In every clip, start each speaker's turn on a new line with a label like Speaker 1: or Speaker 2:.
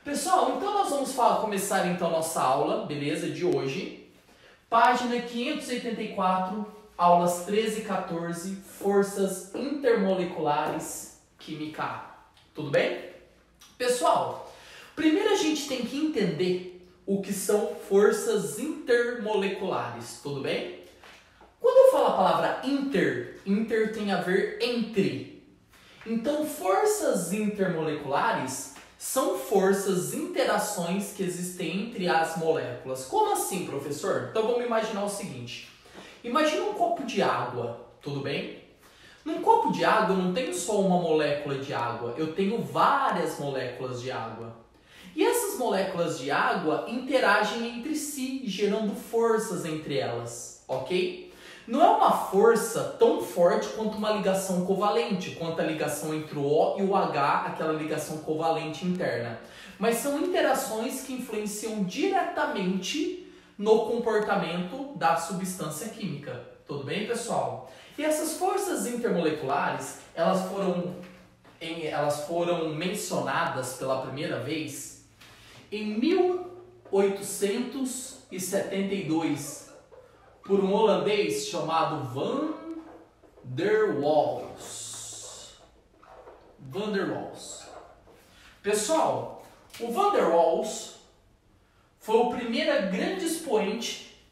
Speaker 1: Pessoal, então nós vamos começar então nossa aula, beleza, de hoje. Página 584, aulas 13 e 14, forças intermoleculares, química A. Tudo bem? Pessoal, primeiro a gente tem que entender o que são forças intermoleculares, tudo bem? Quando eu falo a palavra inter tem a ver entre. Então, forças intermoleculares são forças, interações que existem entre as moléculas. Como assim, professor? Então vamos imaginar o seguinte. Imagina um copo de água, tudo bem? Num copo de água eu não tenho só uma molécula de água, eu tenho várias moléculas de água. E essas moléculas de água interagem entre si, gerando forças entre elas, ok? Não é uma força tão forte quanto uma ligação covalente, quanto a ligação entre o O e o H, aquela ligação covalente interna. Mas são interações que influenciam diretamente no comportamento da substância química. Tudo bem, pessoal? E essas forças intermoleculares, elas foram mencionadas pela primeira vez em 1872 por um holandês chamado Van der Waals. Pessoal, o Van der Waals foi o primeiro grande expoente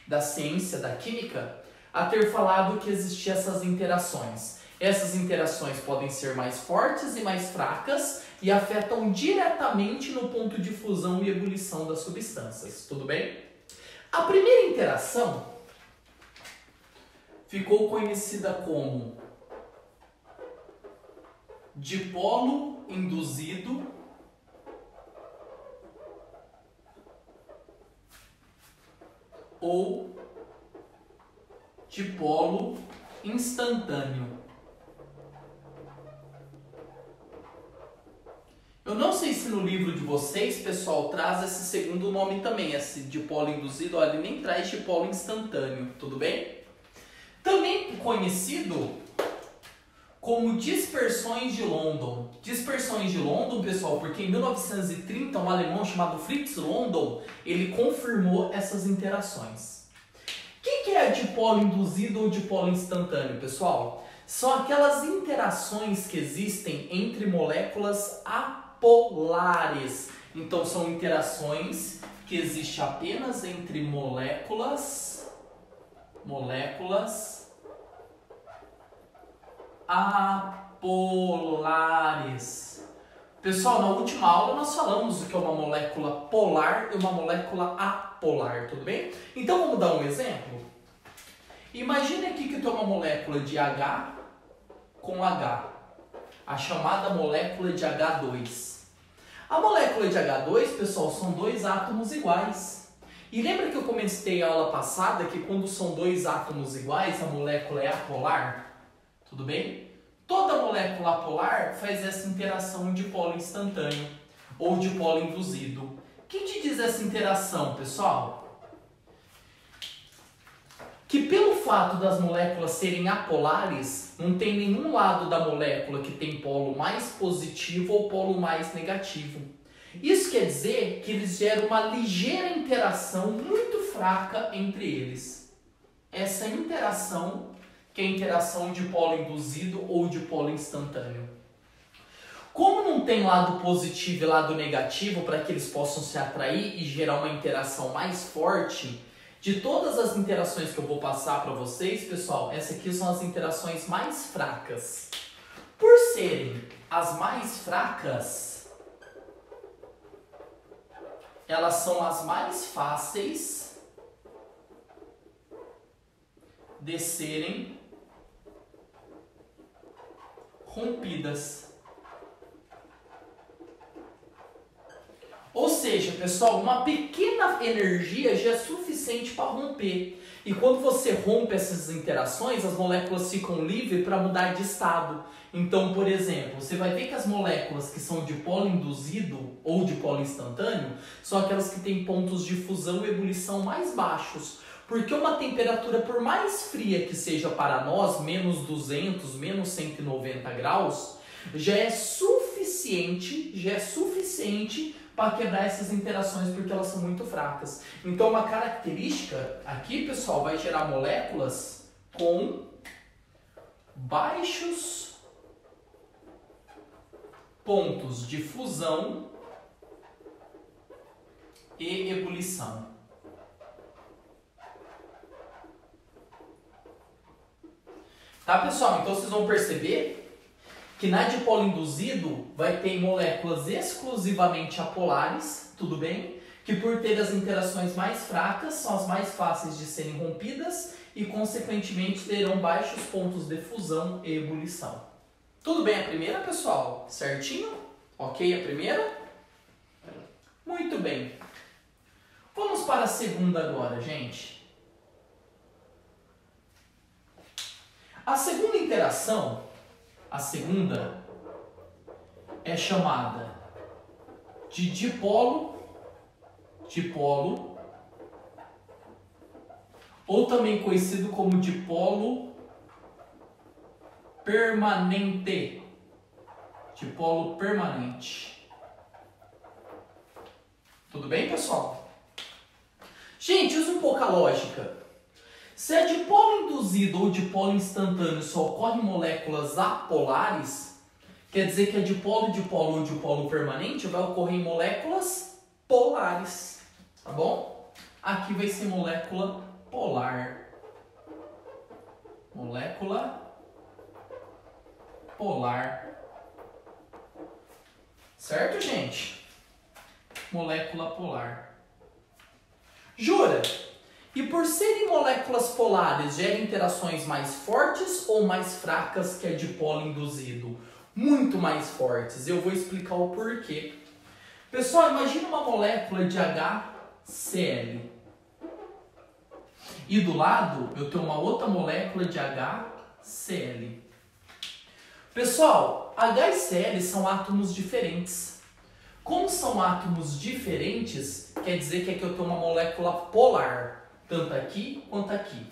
Speaker 1: da ciência, da química, a ter falado que existiam essas interações. Essas interações podem ser mais fortes e mais fracas e afetam diretamente no ponto de fusão e ebulição das substâncias. Tudo bem? A primeira interação ficou conhecida como dipolo induzido ou dipolo instantâneo. Eu não sei se no livro de vocês, pessoal, traz esse segundo nome também, esse dipolo induzido, olha, ele nem traz dipolo instantâneo, tudo bem? Também conhecido como dispersões de London. Dispersões de London, pessoal, porque em 1930 um alemão chamado Fritz London, ele confirmou essas interações. O que é dipolo induzido ou dipolo instantâneo, pessoal? São aquelas interações que existem entre moléculas apolares. Então, são interações que existem apenas entre moléculas apolares. Pessoal, na última aula nós falamos o que é uma molécula polar e uma molécula apolar, tudo bem? Então, vamos dar um exemplo? Imagine aqui que eu tenho uma molécula de H com H, a chamada molécula de H2. A molécula de H2, pessoal, são dois átomos iguais. E lembra que eu comentei a aula passada que quando são dois átomos iguais, a molécula é apolar? Tudo bem? Toda molécula apolar faz essa interação dipolo instantâneo ou dipolo induzido. Quem te diz essa interação, pessoal? Que pelo fato das moléculas serem apolares, não tem nenhum lado da molécula que tem polo mais positivo ou polo mais negativo. Isso quer dizer que eles geram uma ligeira interação muito fraca entre eles. Essa interação, que é a interação de polo induzido ou de polo instantâneo. Como não tem lado positivo e lado negativo para que eles possam se atrair e gerar uma interação mais forte, de todas as interações que eu vou passar para vocês, pessoal, essas aqui são as interações mais fracas. Por serem as mais fracas, elas são as mais fáceis de serem rompidas. Ou seja, pessoal, uma pequena energia já é suficiente para romper. E quando você rompe essas interações, as moléculas ficam livres para mudar de estado. Então, por exemplo, você vai ver que as moléculas que são dipolo induzido ou dipolo instantâneo são aquelas que têm pontos de fusão e ebulição mais baixos. Porque uma temperatura, por mais fria que seja para nós, menos 200, menos 190 graus, já é suficiente suficiente para quebrar essas interações porque elas são muito fracas. Então uma característica aqui, pessoal, vai gerar moléculas com baixos pontos de fusão e ebulição. Tá, pessoal? Então vocês vão perceber que na dipolo induzido vai ter moléculas exclusivamente apolares, tudo bem? Que por ter as interações mais fracas são as mais fáceis de serem rompidas e consequentemente terão baixos pontos de fusão e ebulição. Tudo bem a primeira, pessoal? Certinho? Ok a primeira? Muito bem. Vamos para a segunda agora, gente. A segunda interação, é chamada de dipolo, ou também conhecido como dipolo permanente. Dipolo permanente. Tudo bem, pessoal? Gente, use um pouco a lógica. Se é dipolo induzido ou dipolo instantâneo só ocorrem moléculas apolares, quer dizer que a dipolo ou dipolo permanente vai ocorrer em moléculas polares, tá bom? Aqui vai ser molécula polar. Molécula polar. Certo, gente? Molécula polar. Jura? E por serem moléculas polares, geram interações mais fortes ou mais fracas que a dipolo induzido? Muito mais fortes. Eu vou explicar o porquê. Pessoal, imagina uma molécula de HCl. E do lado eu tenho uma outra molécula de HCl. Pessoal, H e Cl são átomos diferentes. Como são átomos diferentes, quer dizer que aqui eu tenho uma molécula polar. Tanto aqui quanto aqui.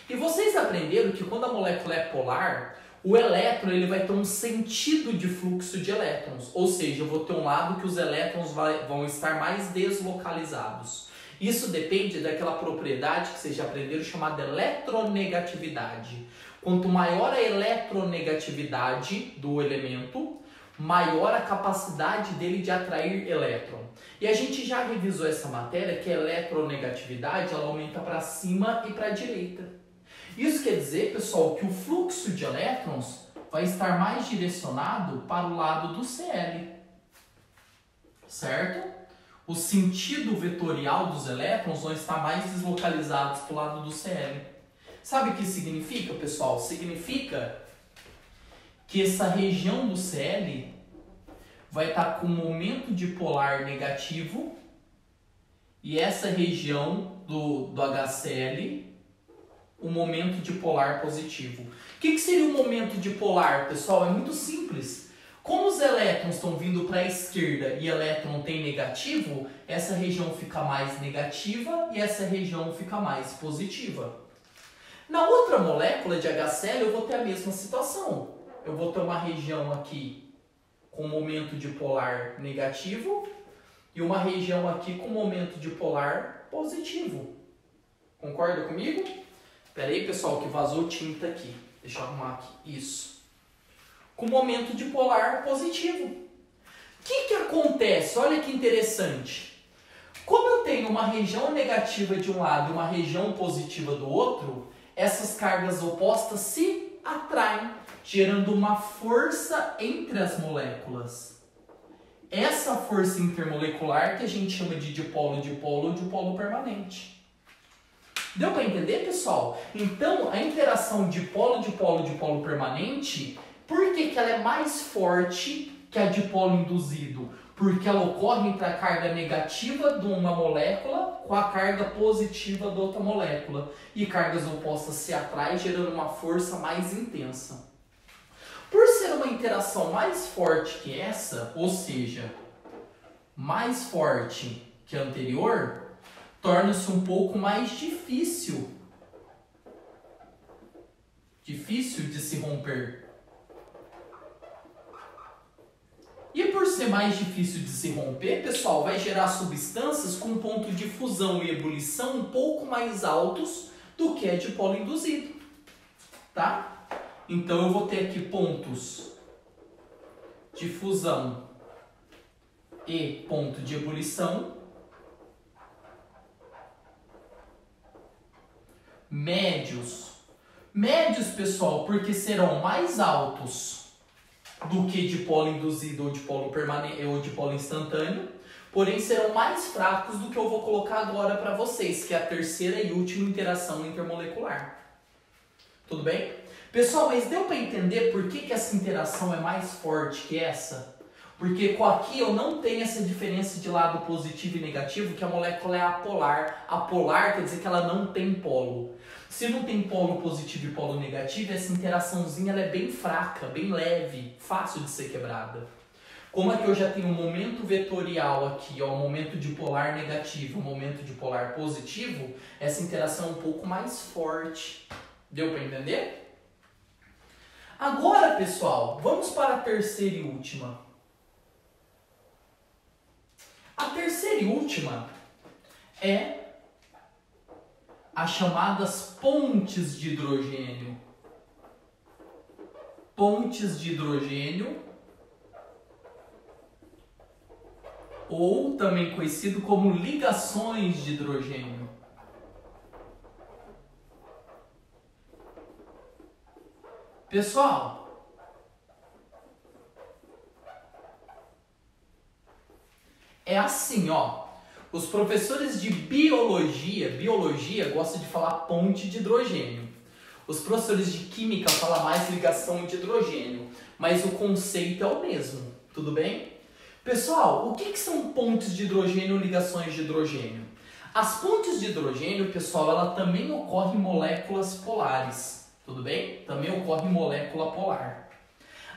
Speaker 1: E vocês aprenderam que quando a molécula é polar, o elétron ele vai ter um sentido de fluxo de elétrons. Ou seja, eu vou ter um lado que os elétrons vão estar mais deslocalizados. Isso depende daquela propriedade que vocês já aprenderam chamada eletronegatividade. Quanto maior a eletronegatividade do elemento, maior a capacidade dele de atrair elétron. E a gente já revisou essa matéria que a eletronegatividade ela aumenta para cima e para a direita. Isso quer dizer, pessoal, que o fluxo de elétrons vai estar mais direcionado para o lado do Cl. Certo? O sentido vetorial dos elétrons vão estar mais deslocalizados para o lado do Cl. Sabe o que significa, pessoal? Significa que essa região do Cl vai estar com momento dipolar negativo e essa região do HCl, o momento dipolar positivo. O que seria o momento dipolar, pessoal? É muito simples. Como os elétrons estão vindo para a esquerda e elétron tem negativo, essa região fica mais negativa e essa região fica mais positiva. Na outra molécula de HCl eu vou ter a mesma situação. Eu vou ter uma região aqui com momento dipolar negativo e uma região aqui com momento dipolar positivo. Concorda comigo? Espera aí, pessoal, que vazou tinta aqui. Deixa eu arrumar aqui. Isso. Com momento dipolar positivo. O que acontece? Olha que interessante. Como eu tenho uma região negativa de um lado e uma região positiva do outro, essas cargas opostas se atraem, gerando uma força entre as moléculas. Essa força intermolecular que a gente chama de dipolo ou dipolo permanente. Deu para entender, pessoal? Então, a interação dipolo permanente, por que ela é mais forte que a dipolo induzido? Porque ela ocorre entre a carga negativa de uma molécula com a carga positiva da outra molécula. E cargas opostas se atraem, gerando uma força mais intensa. Por ser uma interação mais forte que essa, ou seja, mais forte que a anterior, torna-se um pouco mais difícil de se romper. E por ser mais difícil de se romper, pessoal, vai gerar substâncias com ponto de fusão e ebulição um pouco mais altos do que a de polo induzido, tá? Então eu vou ter aqui pontos de fusão e ponto de ebulição médios. Médios, pessoal, porque serão mais altos do que de polo induzido ou de polo permanente ou de polo instantâneo, porém serão mais fracos do que eu vou colocar agora para vocês, que é a terceira e última interação intermolecular. Tudo bem? Pessoal, mas deu para entender por que essa interação é mais forte que essa? Porque com aqui eu não tenho essa diferença de lado positivo e negativo, que a molécula é apolar. Apolar quer dizer que ela não tem polo. Se não tem polo positivo e polo negativo, essa interaçãozinha ela é bem fraca, bem leve, fácil de ser quebrada. Como aqui eu já tenho um momento vetorial aqui, ó, um momento dipolar negativo, um momento dipolar positivo, essa interação é um pouco mais forte. Deu para entender? Agora, pessoal, vamos para a terceira e última. A terceira e última é as chamadas pontes de hidrogênio. Pontes de hidrogênio, ou também conhecido como ligações de hidrogênio. Pessoal, é assim, ó. Os professores de biologia gostam de falar ponte de hidrogênio. Os professores de química falam mais ligação de hidrogênio, mas o conceito é o mesmo, tudo bem? Pessoal, o que são pontes de hidrogênio ou ligações de hidrogênio? As pontes de hidrogênio, pessoal, ela também ocorre em moléculas polares, tudo bem? Também ocorre em molécula polar.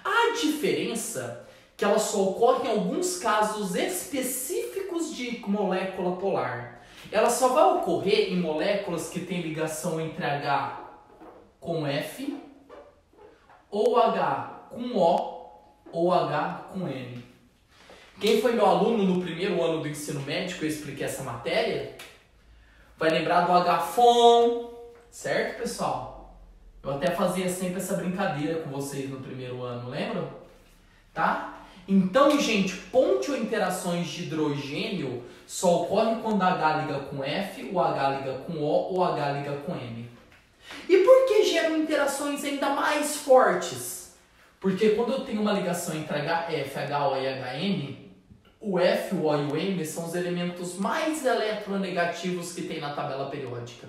Speaker 1: A diferença é que ela só ocorre em alguns casos específicos de molécula polar. Ela só vai ocorrer em moléculas que têm ligação entre H com F, ou H com O, ou H com N. Quem foi meu aluno no primeiro ano do ensino médio, eu expliquei essa matéria, vai lembrar do H-FON, certo, pessoal? Eu até fazia sempre essa brincadeira com vocês no primeiro ano, lembram? Tá? Então, gente, ponte ou interações de hidrogênio só ocorrem quando H liga com F, o H liga com O ou H liga com M. E por que geram interações ainda mais fortes? Porque quando eu tenho uma ligação entre HF, HO e HN, o F, o O e o M são os elementos mais eletronegativos que tem na tabela periódica.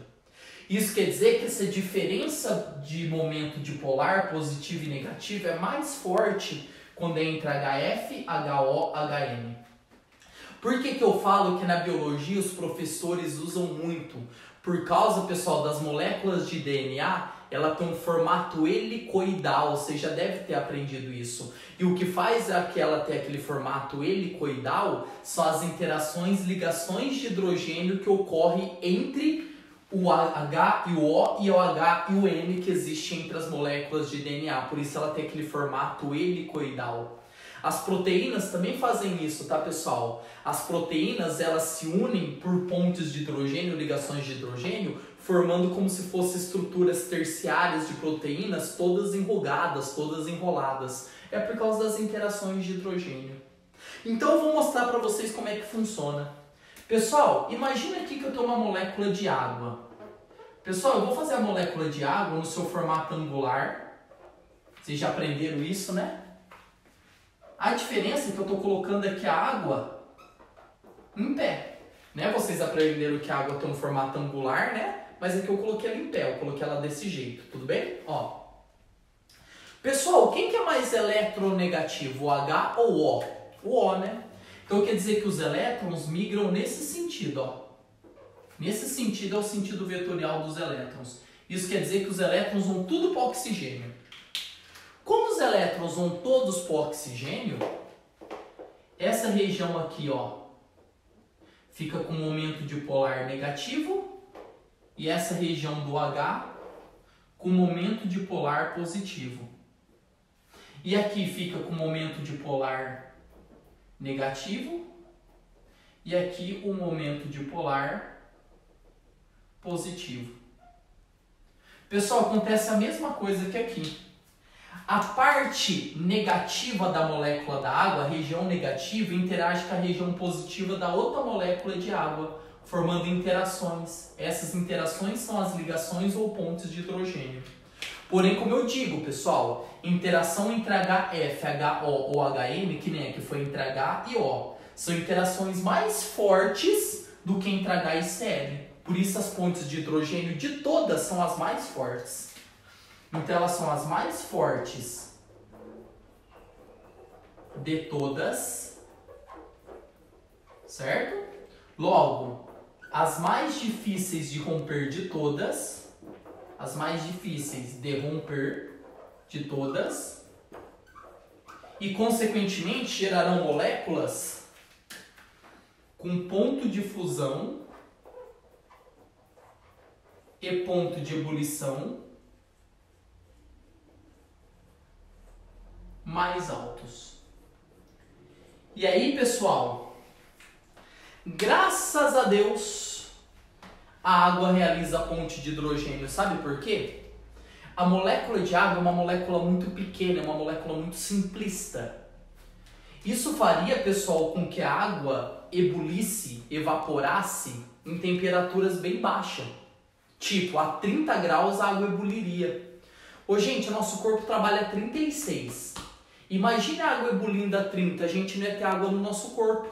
Speaker 1: Isso quer dizer que essa diferença de momento dipolar, positivo e negativo, é mais forte quando é entre HF, HO, HN. Por que eu falo que na biologia os professores usam muito? Por causa, pessoal, das moléculas de DNA, ela tem um formato helicoidal, você já deve ter aprendido isso. E o que faz que ela ter aquele formato helicoidal são as interações, ligações de hidrogênio que ocorrem entre o H e o O e o H e o N que existe entre as moléculas de DNA. Por isso ela tem aquele formato helicoidal. As proteínas também fazem isso, tá, pessoal? As proteínas, elas se unem por pontes de hidrogênio, ligações de hidrogênio, formando como se fossem estruturas terciárias de proteínas, todas enrugadas, todas enroladas. É por causa das interações de hidrogênio. Então eu vou mostrar para vocês como é que funciona. Pessoal, imagina aqui que eu tenho uma molécula de água. Pessoal, eu vou fazer a molécula de água no seu formato angular. Vocês já aprenderam isso, né? A diferença é que eu estou colocando aqui a água em pé. Né? Vocês aprenderam que a água tem um formato angular, né? Mas aqui eu coloquei ela em pé, eu coloquei ela desse jeito, tudo bem? Ó. Pessoal, quem que é mais eletronegativo, o H ou o O? O O, né? Então quer dizer que os elétrons migram nesse sentido, ó. Nesse sentido é o sentido vetorial dos elétrons. Isso quer dizer que os elétrons vão tudo para o oxigênio. Como os elétrons vão todos para o oxigênio, essa região aqui, ó, fica com momento dipolar negativo e essa região do H com momento dipolar positivo. E aqui fica com momento dipolar negativo e aqui o momento dipolar positivo. Pessoal, acontece a mesma coisa que aqui. A parte negativa da molécula da água, a região negativa, interage com a região positiva da outra molécula de água, formando interações. Essas interações são as ligações ou pontes de hidrogênio. Porém, como eu digo, pessoal, interação entre HF, HO ou HM, que nem aqui foi entre H e O, são interações mais fortes do que entre H e Cl. Por isso as pontes de hidrogênio de todas são as mais fortes. Então elas são as mais fortes de todas, certo? Logo, as mais difíceis de romper de todas, as mais difíceis de romper de todas, e consequentemente gerarão moléculas com ponto de fusão e ponto de ebulição mais altos. E aí, pessoal, graças a Deus, a água realiza a ponte de hidrogênio. Sabe por quê? A molécula de água é uma molécula muito pequena, é uma molécula muito simplista. Isso faria, pessoal, com que a água ebulisse, evaporasse em temperaturas bem baixas. Tipo, a 30 graus a água ebuliria. Ô, gente, o nosso corpo trabalha a 36. Imagina a água ebulindo a 30, a gente não ia ter água no nosso corpo.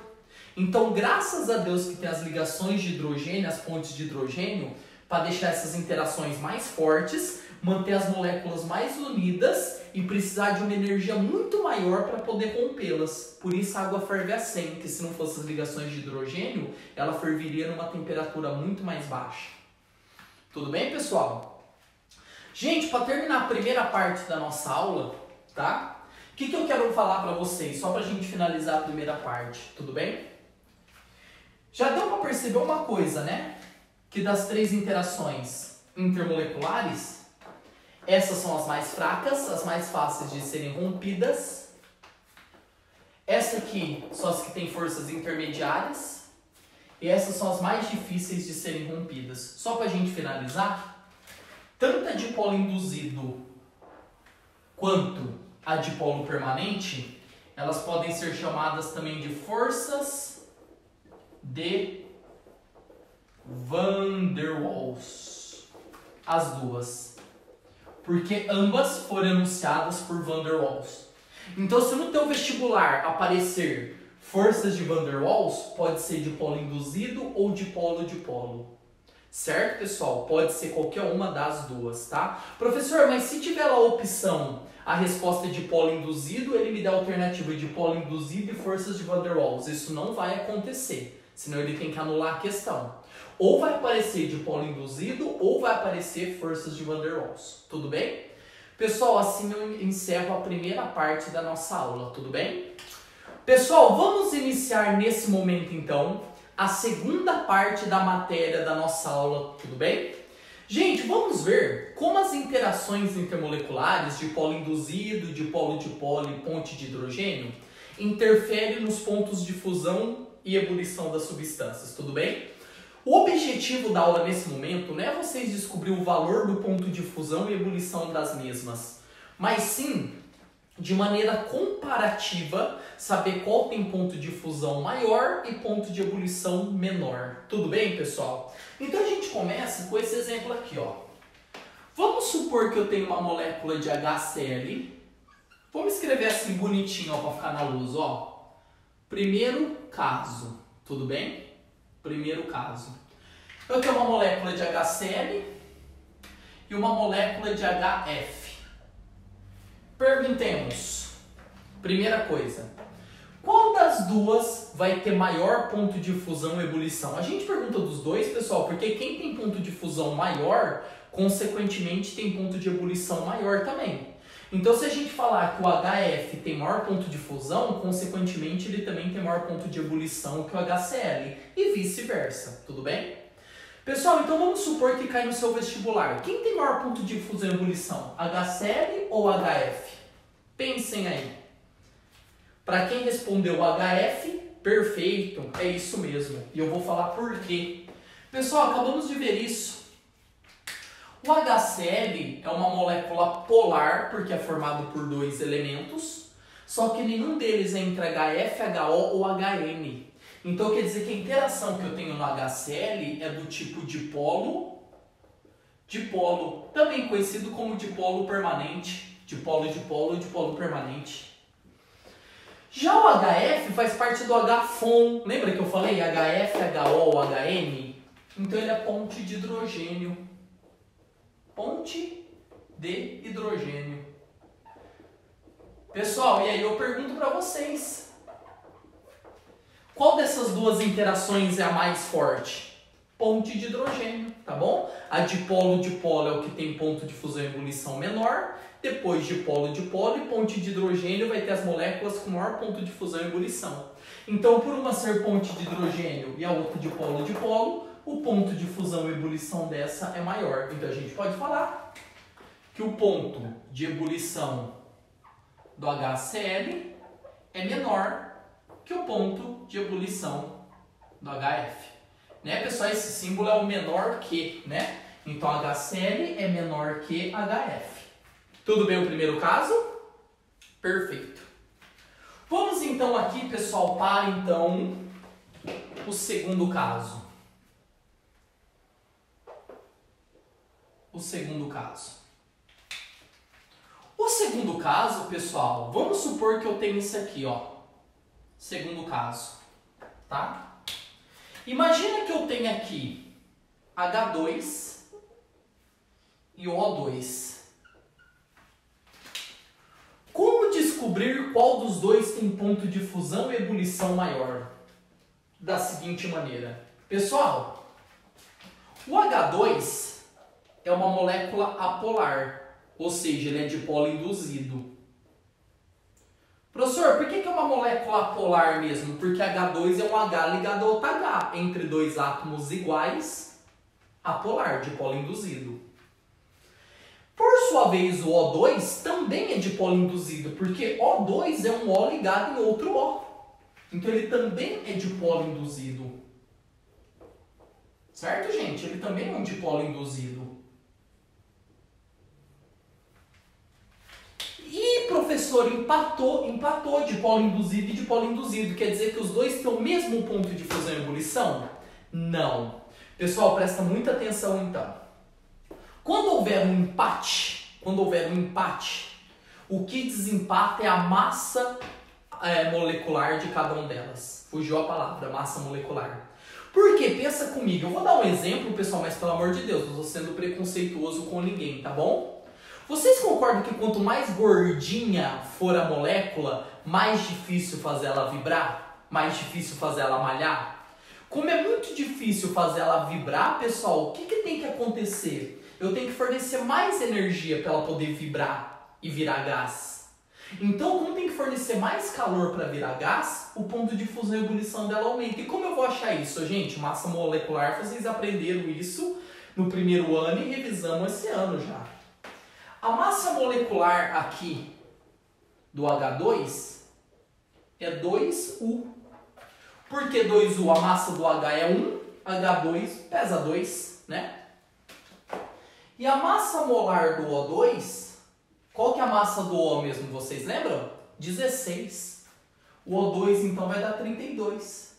Speaker 1: Então, graças a Deus que tem as ligações de hidrogênio, as pontes de hidrogênio, para deixar essas interações mais fortes, manter as moléculas mais unidas e precisar de uma energia muito maior para poder rompê-las. Por isso a água ferve a 100, que se não fossem as ligações de hidrogênio, ela ferveria numa temperatura muito mais baixa. Tudo bem, pessoal? Gente, para terminar a primeira parte da nossa aula, tá? O que eu quero falar para vocês, só para a gente finalizar a primeira parte, tudo bem? Já deu para perceber uma coisa, né? Que das 3 interações intermoleculares, essas são as mais fracas, as mais fáceis de serem rompidas. Essa aqui são as que têm forças intermediárias. E essas são as mais difíceis de serem rompidas. Só para a gente finalizar, tanto a dipolo induzido quanto a dipolo permanente, elas podem ser chamadas também de forças de Van der Waals. As duas. Porque ambas foram enunciadas por Van der Waals. Então, se no teu vestibular aparecer forças de Van der Waals, pode ser dipolo induzido ou dipolo-dipolo. Certo, pessoal? Pode ser qualquer uma das duas, tá? Professor, mas se tiver lá a opção, a resposta é dipolo induzido, ele me dá a alternativa de dipolo induzido e forças de Van der Waals. Isso não vai acontecer, senão ele tem que anular a questão. Ou vai aparecer dipolo induzido ou vai aparecer forças de Van der Waals. Tudo bem? Pessoal, assim eu encerro a primeira parte da nossa aula, tudo bem? Pessoal, vamos iniciar nesse momento então a segunda parte da matéria da nossa aula, tudo bem? Gente, vamos ver como as interações intermoleculares, dipolo induzido, dipolo-dipolo e ponte de hidrogênio, interferem nos pontos de fusão e ebulição das substâncias, tudo bem? O objetivo da aula nesse momento não é vocês descobrir o valor do ponto de fusão e ebulição das mesmas, mas sim, de maneira comparativa, saber qual tem ponto de fusão maior e ponto de ebulição menor. Tudo bem, pessoal? Então a gente começa com esse exemplo aqui, ó. Vamos supor que eu tenho uma molécula de HCl. Vamos escrever assim bonitinho, ó, para ficar na luz, ó. Primeiro caso, tudo bem? Primeiro caso. Eu tenho uma molécula de HCl e uma molécula de HF. Perguntemos, primeira coisa, qual das duas vai ter maior ponto de fusão e ebulição? A gente pergunta dos dois, pessoal, porque quem tem ponto de fusão maior, consequentemente tem ponto de ebulição maior também. Então, se a gente falar que o HF tem maior ponto de fusão, consequentemente ele também tem maior ponto de ebulição que o HCl e vice-versa, tudo bem? Pessoal, então vamos supor que cai no seu vestibular. Quem tem maior ponto de fusão e ebulição? HCl ou HF? Pensem aí. Para quem respondeu HF, perfeito, é isso mesmo. E eu vou falar por quê. Pessoal, acabamos de ver isso. O HCl é uma molécula polar, porque é formado por dois elementos, só que nenhum deles é entre HF, HO ou HN. Então quer dizer que a interação que eu tenho no HCl é do tipo dipolo, também conhecido como dipolo permanente, dipolo permanente. Já o HF faz parte do HFON, lembra que eu falei HF, HO ou HN? Então ele é ponte de hidrogênio. Ponte de hidrogênio. Pessoal, e aí eu pergunto para vocês. Qual dessas duas interações é a mais forte? Ponte de hidrogênio, tá bom? A dipolo é o que tem ponto de fusão e ebulição menor. Depois dipolo e ponte de hidrogênio vai ter as moléculas com maior ponto de fusão e ebulição. Então, por uma ser ponte de hidrogênio e a outra dipolo, o ponto de fusão e ebulição dessa é maior. Então, a gente pode falar que o ponto de ebulição do HCl é menor que o ponto de ebulição do HF. Né, pessoal? Esse símbolo é o menor que, né? Então, HCl é menor que HF. Tudo bem o primeiro caso? Perfeito. Vamos então aqui, pessoal, para então o segundo caso. O segundo caso, pessoal, vamos supor que eu tenho isso aqui, ó. Segundo caso, tá? Imagina que eu tenho aqui H2 e O2. Como descobrir qual dos dois tem ponto de fusão e ebulição maior? Da seguinte maneira. Pessoal, o H2 é uma molécula apolar, ou seja, ele é dipolo induzido. Professor, por que é uma molécula apolar mesmo? Porque H2 é um H ligado a outro H, entre dois átomos iguais, apolar, dipolo induzido. Por sua vez, o O2 também é dipolo induzido, porque O2 é um O ligado em outro O. Então ele também é dipolo induzido. Certo, gente? Ele também é um dipolo induzido. E, professor, empatou dipolo induzido e dipolo induzido. Quer dizer que os dois têm o mesmo ponto de fusão e ebulição? Não. Pessoal, presta muita atenção então. Quando houver um empate, o que desempata é a massa molecular de cada uma delas. Fugiu a palavra, massa molecular. Por quê? Pensa comigo. Eu vou dar um exemplo, pessoal, mas pelo amor de Deus, não estou sendo preconceituoso com ninguém, tá bom? Vocês concordam que quanto mais gordinha for a molécula, mais difícil fazer ela vibrar? Mais difícil fazer ela malhar? Como é muito difícil fazer ela vibrar, pessoal, o que tem que acontecer? Eu tenho que fornecer mais energia para ela poder vibrar e virar gás. Então, como tem que fornecer mais calor para virar gás, o ponto de fusão e ebulição dela aumenta. E como eu vou achar isso, gente? Massa molecular, vocês aprenderam isso no primeiro ano e revisamos esse ano já. A massa molecular aqui do H2 é 2U. Por que 2U? A massa do H é 1, H2 pesa 2, né? E a massa molar do O2, qual que é a massa do O mesmo, vocês lembram? 16. O O2 então vai dar 32.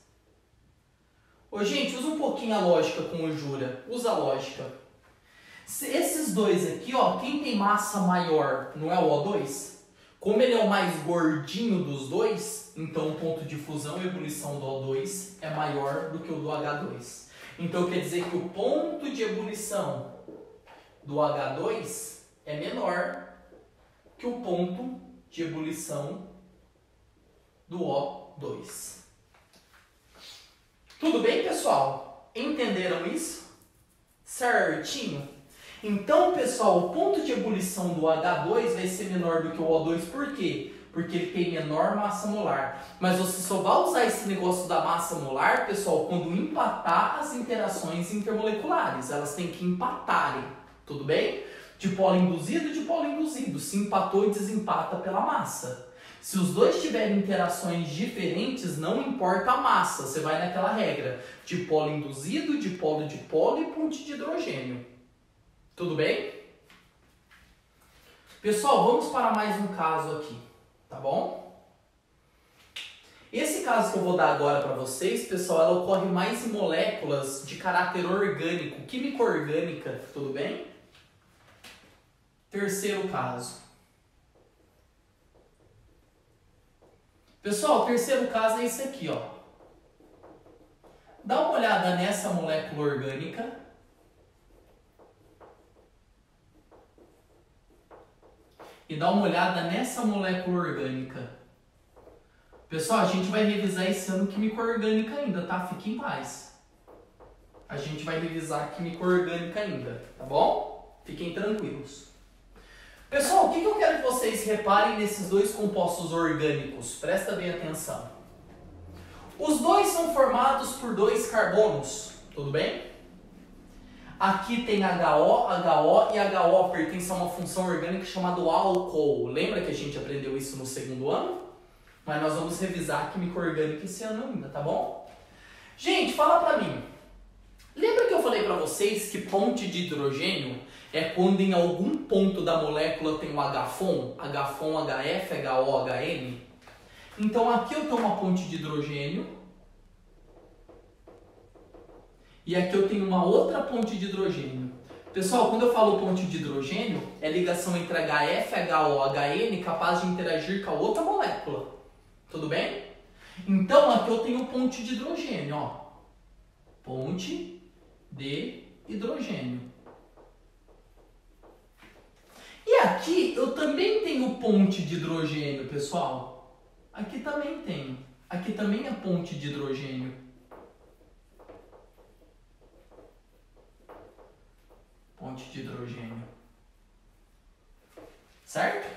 Speaker 1: Ô gente, usa um pouquinho a lógica com o Jura. Usa a lógica. Esses dois aqui, ó, quem tem massa maior não é o O2? Como ele é o mais gordinho dos dois, então o ponto de fusão e ebulição do O2 é maior do que o do H2. Então quer dizer que o ponto de ebulição do H2 é menor que o ponto de ebulição do O2. Tudo bem, pessoal? Entenderam isso? Certinho? Então, pessoal, o ponto de ebulição do H2 vai ser menor do que o O2, por quê? Porque ele tem menor massa molar. Mas você só vai usar esse negócio da massa molar, pessoal, quando empatar as interações intermoleculares. Elas têm que empatarem, tudo bem? Dipolo induzido. Se empatou, desempata pela massa. Se os dois tiverem interações diferentes, não importa a massa. Você vai naquela regra. Dipolo induzido, dipolo dipolo e ponte de hidrogênio. Tudo bem? Pessoal, vamos para mais um caso aqui, tá bom? Esse caso que eu vou dar agora para vocês, pessoal, ela ocorre mais em moléculas de caráter orgânico, químico-orgânica, tudo bem? Terceiro caso. Pessoal, o terceiro caso é esse aqui, ó. Dá uma olhada nessa molécula orgânica. E dá uma olhada nessa molécula orgânica. Pessoal, a gente vai revisar esse ano química orgânica ainda, tá? Fique em paz. A gente vai revisar química orgânica ainda, tá bom? Fiquem tranquilos. Pessoal, o que eu quero que vocês reparem nesses dois compostos orgânicos? Presta bem atenção. Os dois são formados por dois carbonos, tudo bem? Aqui tem HO, HO e HO pertence a uma função orgânica chamada álcool. Lembra que a gente aprendeu isso no segundo ano? Mas nós vamos revisar a química orgânica esse ano ainda, tá bom? Gente, fala pra mim. Lembra que eu falei pra vocês que ponte de hidrogênio é quando em algum ponto da molécula tem um H-FON, H-FON, HF, HO, HN? Então aqui eu tenho uma ponte de hidrogênio e aqui eu tenho uma outra ponte de hidrogênio. Pessoal, quando eu falo ponte de hidrogênio, é ligação entre HF, HO, HN capaz de interagir com a outra molécula. Tudo bem? Então aqui eu tenho ponte de hidrogênio, ó. Ponte de hidrogênio. E aqui eu também tenho ponte de hidrogênio, pessoal. Aqui também tenho. Aqui também é ponte de hidrogênio. Ponte de hidrogênio. Certo?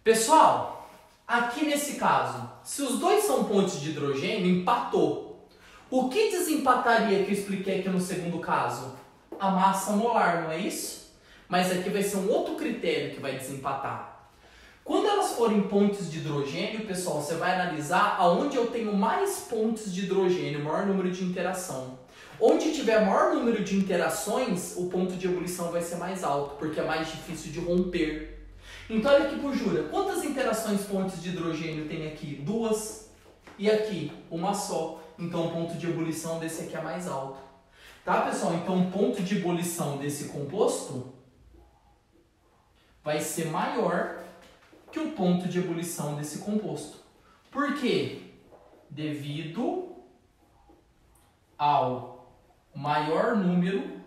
Speaker 1: Pessoal, aqui nesse caso, se os dois são pontes de hidrogênio, empatou. O que desempataria que eu expliquei aqui no segundo caso? A massa molar, não é isso? Mas aqui vai ser um outro critério que vai desempatar. Quando elas forem pontes de hidrogênio, pessoal, você vai analisar aonde eu tenho mais pontes de hidrogênio, maior número de interação. Onde tiver maior número de interações, o ponto de ebulição vai ser mais alto, porque é mais difícil de romper. Então olha aqui por Jura, quantas interações pontes de hidrogênio tem aqui? 2. E aqui, uma só. Então o ponto de ebulição desse aqui é mais alto. Tá, pessoal? Então o ponto de ebulição desse composto vai ser maior que o ponto de ebulição desse composto. Por quê? Devido ao maior número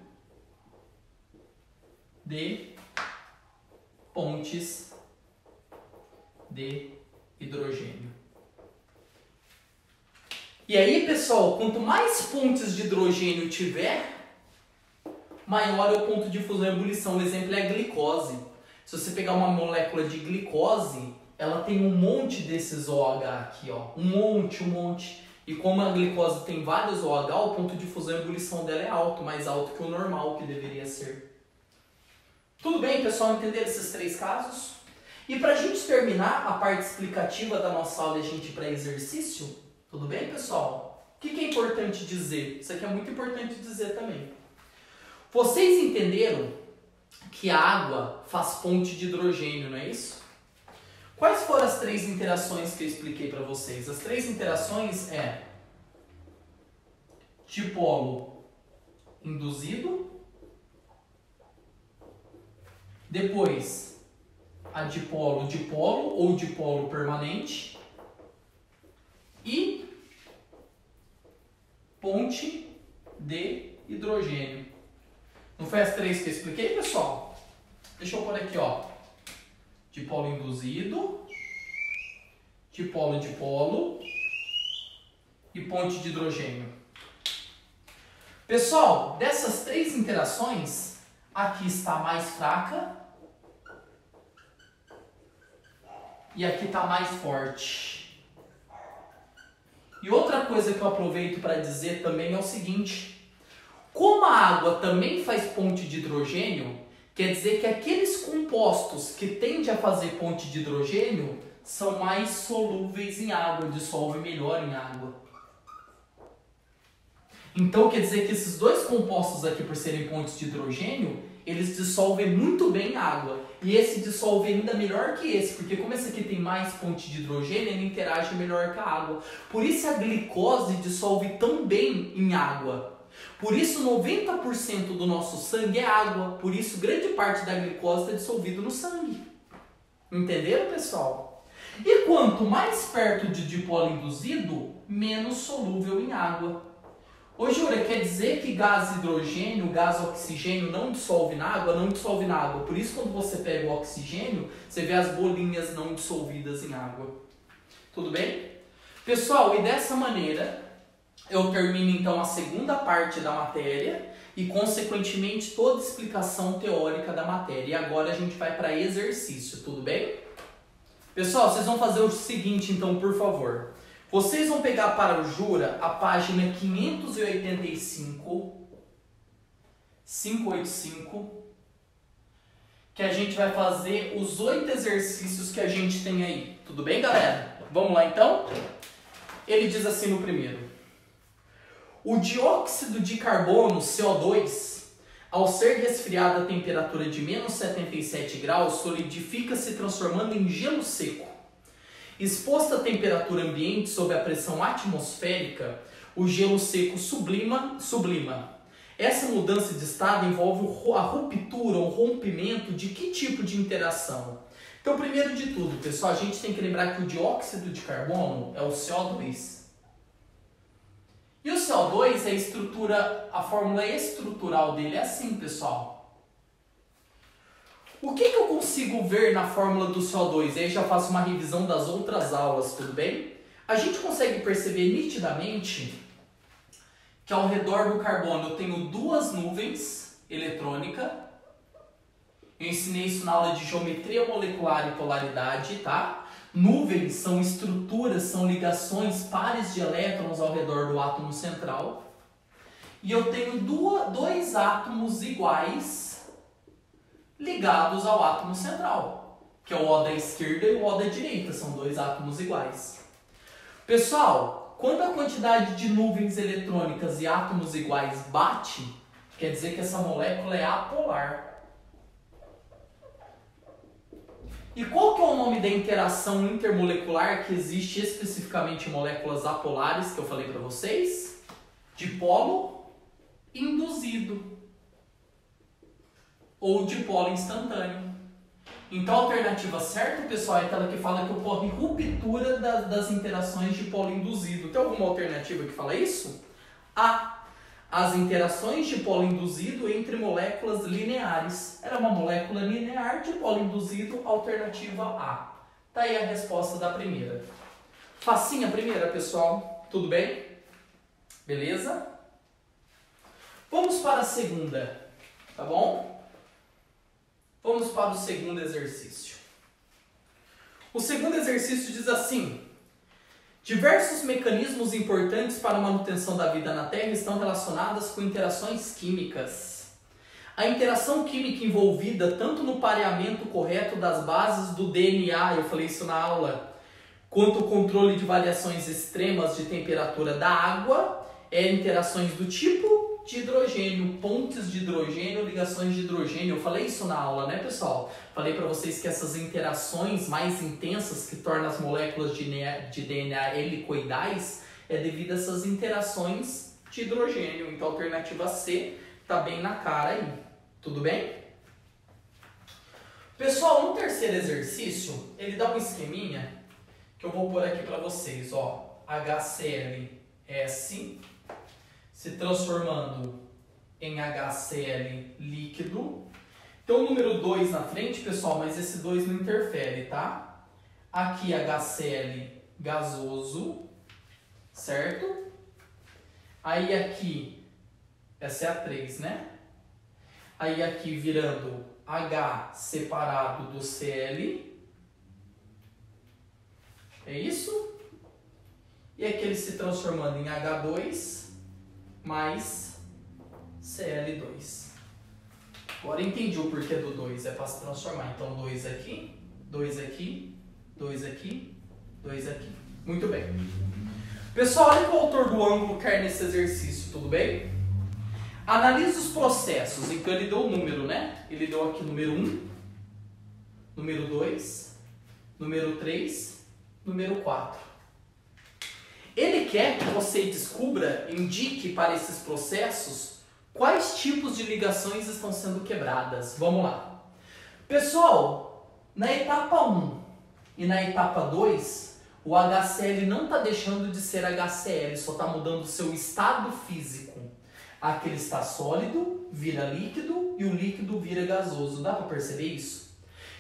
Speaker 1: de pontes de hidrogênio. E aí, pessoal, quanto mais pontes de hidrogênio tiver, maior é o ponto de fusão e ebulição. O exemplo é a glicose. Se você pegar uma molécula de glicose, ela tem um monte desses OH aqui, ó. Um monte. E como a glicose tem vários OH, o ponto de fusão e ebulição dela é alto, mais alto que o normal, que deveria ser. Tudo bem, pessoal? Entenderam esses 3 casos? E para a gente terminar a parte explicativa da nossa aula e a gente ir para exercício, tudo bem, pessoal? O que é importante dizer? Isso aqui é muito importante dizer também. Vocês entenderam que a água faz ponte de hidrogênio, não é isso? Quais foram as 3 interações que eu expliquei para vocês? As 3 interações é dipolo induzido, depois a dipolo-dipolo ou dipolo permanente e ponte de hidrogênio. Não foi as 3 que eu expliquei, pessoal? Deixa eu pôr aqui, ó. Dipolo induzido, dipolo-dipolo e ponte de hidrogênio. Pessoal, dessas 3 interações, aqui está a mais fraca e aqui está mais forte. E outra coisa que eu aproveito para dizer também é o seguinte: como a água também faz ponte de hidrogênio, Quer dizer que aqueles compostos que tendem a fazer ponte de hidrogênio são mais solúveis em água, dissolvem melhor em água. Então quer dizer que esses dois compostos aqui, por serem pontes de hidrogênio, eles dissolvem muito bem água. E esse dissolve ainda melhor que esse, porque como esse aqui tem mais ponte de hidrogênio, ele interage melhor com a água. Por isso a glicose dissolve tão bem em água. Por isso 90% do nosso sangue é água. Por isso grande parte da glicose está dissolvida no sangue. Entenderam, pessoal? E quanto mais perto de dipolo induzido, menos solúvel em água. Ô Júlia, quer dizer que gás hidrogênio, gás oxigênio não dissolve na água? Não dissolve na água. Por isso quando você pega o oxigênio, você vê as bolinhas não dissolvidas em água. Tudo bem? Pessoal, e dessa maneira eu termino então a segunda parte da matéria e consequentemente toda a explicação teórica da matéria. E agora a gente vai para exercício, tudo bem? Pessoal, vocês vão fazer o seguinte então, por favor. Vocês vão pegar para o Jura a página 585, que a gente vai fazer os 8 exercícios que a gente tem aí. Tudo bem, galera? Vamos lá então? Ele diz assim no primeiro. O dióxido de carbono, CO2, ao ser resfriado a temperatura de menos 77 graus, solidifica-se transformando em gelo seco. Exposto à temperatura ambiente sob a pressão atmosférica, o gelo seco sublima. Essa mudança de estado envolve a ruptura, o rompimento de que tipo de interação? Então, primeiro de tudo, pessoal, a gente tem que lembrar que o dióxido de carbono é o CO2. E o CO2, a fórmula estrutural dele é assim, pessoal. O que eu consigo ver na fórmula do CO2? Aí já faço uma revisão das outras aulas, tudo bem? A gente consegue perceber nitidamente que ao redor do carbono eu tenho duas nuvens eletrônicas. Eu ensinei isso na aula de geometria molecular e polaridade, tá? Nuvens são estruturas, são ligações, pares de elétrons ao redor do átomo central. E eu tenho dois átomos iguais ligados ao átomo central, que é o O da esquerda e o O da direita, são dois átomos iguais. Pessoal, quando a quantidade de nuvens eletrônicas e átomos iguais bate, quer dizer que essa molécula é apolar. E qual que é o nome da interação intermolecular que existe especificamente em moléculas apolares, que eu falei para vocês? Dipolo induzido. Ou dipolo instantâneo. Então a alternativa certa, pessoal, é aquela que fala que ocorre ruptura das interações de dipolo induzido. Tem alguma alternativa que fala isso? A. As interações de dipolo induzido entre moléculas lineares. Era uma molécula linear, dipolo induzido, alternativa A. Tá aí a resposta da primeira. Facinha a primeira, pessoal? Tudo bem? Beleza? Vamos para a segunda, tá bom? Vamos para o segundo exercício. O segundo exercício diz assim: diversos mecanismos importantes para a manutenção da vida na Terra estão relacionados com interações químicas. A interação química envolvida tanto no pareamento correto das bases do DNA, eu falei isso na aula, quanto o controle de variações extremas de temperatura da água, é interações do tipo de hidrogênio, pontes de hidrogênio, ligações de hidrogênio. Eu falei isso na aula, né, pessoal? Falei para vocês que essas interações mais intensas que tornam as moléculas de DNA helicoidais é devido a essas interações de hidrogênio. Então a alternativa C tá bem na cara aí. Tudo bem? Pessoal, no terceiro exercício, ele dá um esqueminha que eu vou pôr aqui para vocês, ó. HClS se transformando em HCl líquido. Tem o número 2 na frente, pessoal, mas esse 2 não interfere, tá? Aqui HCl gasoso, certo? Aí aqui, essa é a 3, né? Aí aqui virando H separado do Cl. É isso? E aqui ele se transformando em H2 mais Cl2. Agora entendi o porquê do 2, é para se transformar. Então 2 aqui, 2 aqui, 2 aqui, 2 aqui. Muito bem. Pessoal, olha o que o autor do ângulo quer nesse exercício, tudo bem? Analise os processos. Então ele deu o número, né? Ele deu aqui número 1, número 2, número 3, número 4. Ele quer que você descubra, indique para esses processos quais tipos de ligações estão sendo quebradas. Vamos lá. Pessoal, na etapa 1 e na etapa 2, o HCl não está deixando de ser HCl, só está mudando o seu estado físico. Aqui ele está sólido, vira líquido e o líquido vira gasoso. Dá para perceber isso?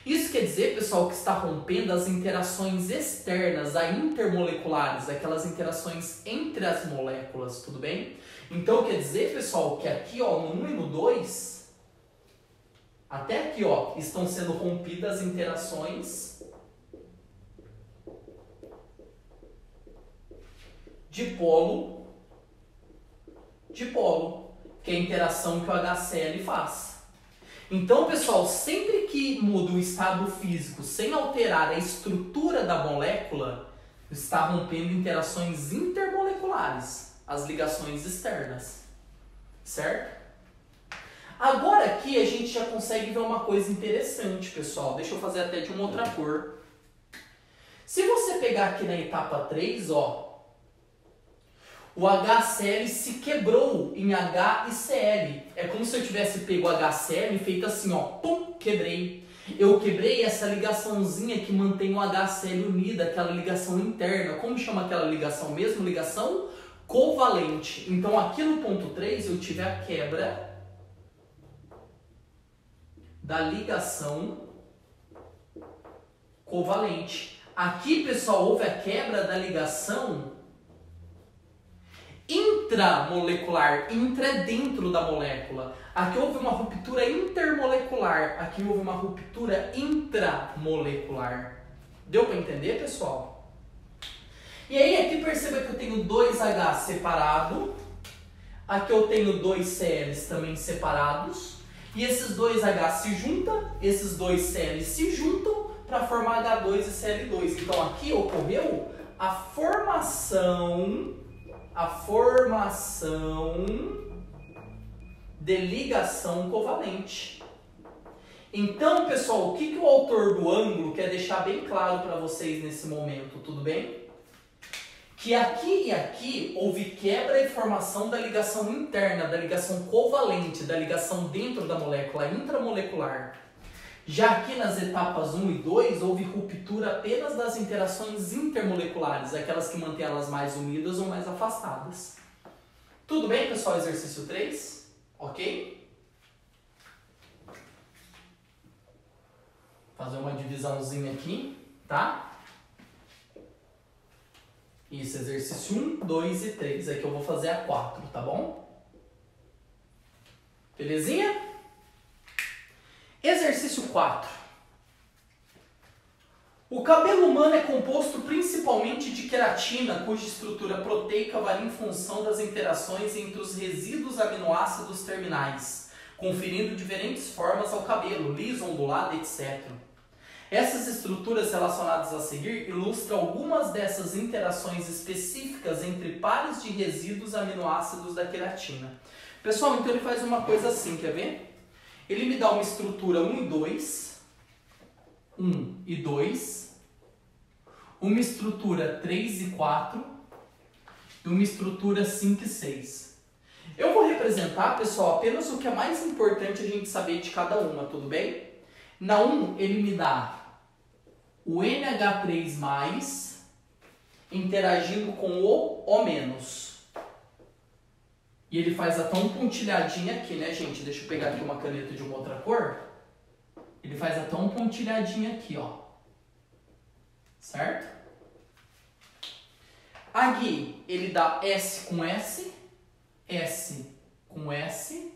Speaker 1: Isso quer dizer, pessoal, que está rompendo as interações externas, as intermoleculares, aquelas interações entre as moléculas, tudo bem? Então quer dizer, pessoal, que aqui ó, no 1 e no 2, até aqui ó, estão sendo rompidas as interações dipolo, que é a interação que o HCl faz. Então, pessoal, sempre que muda o estado físico sem alterar a estrutura da molécula, está rompendo interações intermoleculares, as ligações externas, certo? Agora aqui a gente já consegue ver uma coisa interessante, pessoal. Deixa eu fazer até de uma outra cor. Se você pegar aqui na etapa 3, ó, o HCl se quebrou em H e Cl. É como se eu tivesse pego o HCl e feito assim, ó, pum, quebrei. Eu quebrei essa ligaçãozinha que mantém o HCl unida, aquela ligação interna. Como chama aquela ligação mesmo? Ligação covalente. Então aqui no ponto 3 eu tive a quebra da ligação covalente. Aqui, pessoal, houve a quebra da ligação intramolecular. Intra é dentro da molécula. Aqui houve uma ruptura intermolecular. Aqui houve uma ruptura intramolecular. Deu para entender, pessoal? E aí aqui perceba que eu tenho 2H separado. Aqui eu tenho 2 Cls também separados. E esses 2H se juntam, esses 2 Cl se juntam para formar H2 e Cl2. Então aqui ocorreu a formação de ligação covalente. Então, pessoal, o que o autor do ângulo quer deixar bem claro para vocês nesse momento, tudo bem? Que aqui e aqui houve quebra e formação da ligação interna, da ligação covalente, da ligação dentro da molécula, intramolecular. Já aqui nas etapas 1 e 2, houve ruptura apenas das interações intermoleculares, aquelas que mantêm elas mais unidas ou mais afastadas. Tudo bem, pessoal? Exercício 3, ok? Fazer uma divisãozinha aqui, tá? Isso, exercício 1, 2 e 3. Aqui eu vou fazer a 4, tá bom? Belezinha? Exercício 4. O cabelo humano é composto principalmente de queratina, cuja estrutura proteica varia em função das interações entre os resíduos aminoácidos terminais, conferindo diferentes formas ao cabelo, liso, ondulado, etc. Essas estruturas relacionadas a seguir ilustram algumas dessas interações específicas entre pares de resíduos aminoácidos da queratina. Pessoal, então ele faz uma coisa assim, quer ver? Ele me dá uma estrutura 1 e 2, uma estrutura 3 e 4 e uma estrutura 5 e 6. Eu vou representar, pessoal, apenas o que é mais importante a gente saber de cada uma, tudo bem? Na 1, ele me dá o NH3+, interagindo com o O-. E ele faz até um pontilhadinho aqui, né, gente? Deixa eu pegar aqui uma caneta de uma outra cor. Ele faz até um pontilhadinho aqui, ó. Certo? Aqui, ele dá S com S, S com S.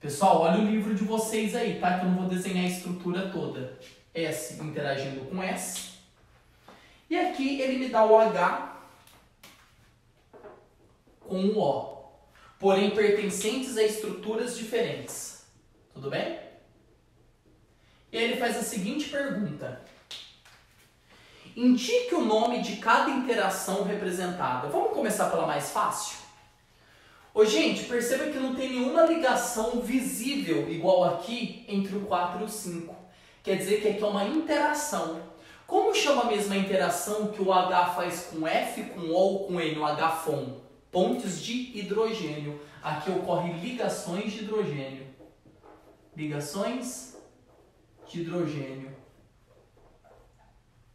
Speaker 1: Pessoal, olha o livro de vocês aí, tá? Que eu não vou desenhar a estrutura toda. S interagindo com S. E aqui ele me dá o H com o O. porém pertencentes a estruturas diferentes. Tudo bem? E aí ele faz a seguinte pergunta. Indique o nome de cada interação representada. Vamos começar pela mais fácil? Ô, gente, perceba que não tem nenhuma ligação visível igual aqui entre o 4 e o 5. Quer dizer que aqui é uma interação. Como chama a mesma interação que o H faz com F, com O ou com N, o H-FON? Pontes de hidrogênio. Aqui ocorrem ligações de hidrogênio. Ligações de hidrogênio.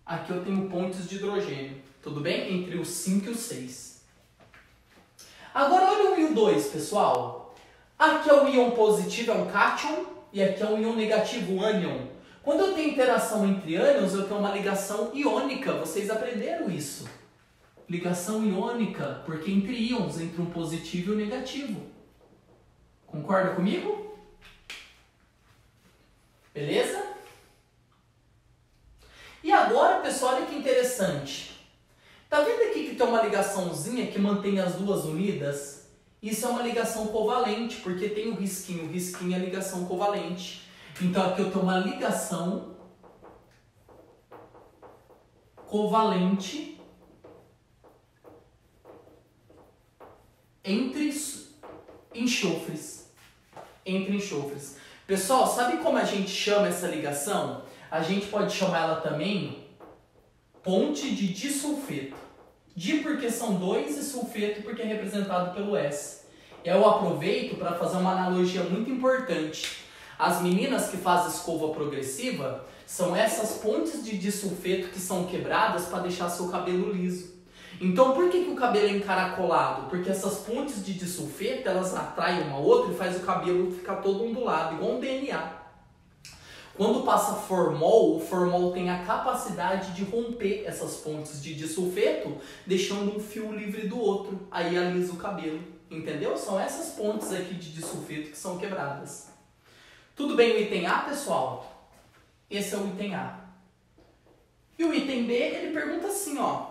Speaker 1: Aqui eu tenho pontes de hidrogênio. Tudo bem? Entre o 5 e o 6. Agora olha o 1 e o 2, pessoal. Aqui é o íon positivo, é um cátion, e aqui é o íon negativo, o ânion. Quando eu tenho interação entre ânions, eu tenho uma ligação iônica. Vocês aprenderam isso. Ligação iônica, porque entre íons, entre um positivo e um negativo. Concorda comigo? Beleza? E agora, pessoal, olha que interessante. Tá vendo aqui que tem uma ligaçãozinha que mantém as duas unidas? Isso é uma ligação covalente, porque tem o risquinho é a ligação covalente. Então aqui eu tenho uma ligação covalente entre enxofres. Pessoal, sabe como a gente chama essa ligação? A gente pode chamar ela também ponte de disulfeto. Di porque são dois e sulfeto porque é representado pelo S. Eu aproveito para fazer uma analogia muito importante. As meninas que fazem escova progressiva são essas pontes de disulfeto que são quebradas para deixar seu cabelo liso. Então por que o cabelo é encaracolado? Porque essas pontes de disulfeto elas atraem uma outra e faz o cabelo ficar todo ondulado, igual um DNA. Quando passa formol, o formol tem a capacidade de romper essas pontes de disulfeto, deixando um fio livre do outro. Aí alisa o cabelo. Entendeu? São essas pontes aqui de disulfeto que são quebradas. Tudo bem o item A, pessoal? Esse é o item A. E o item B, ele pergunta assim, ó.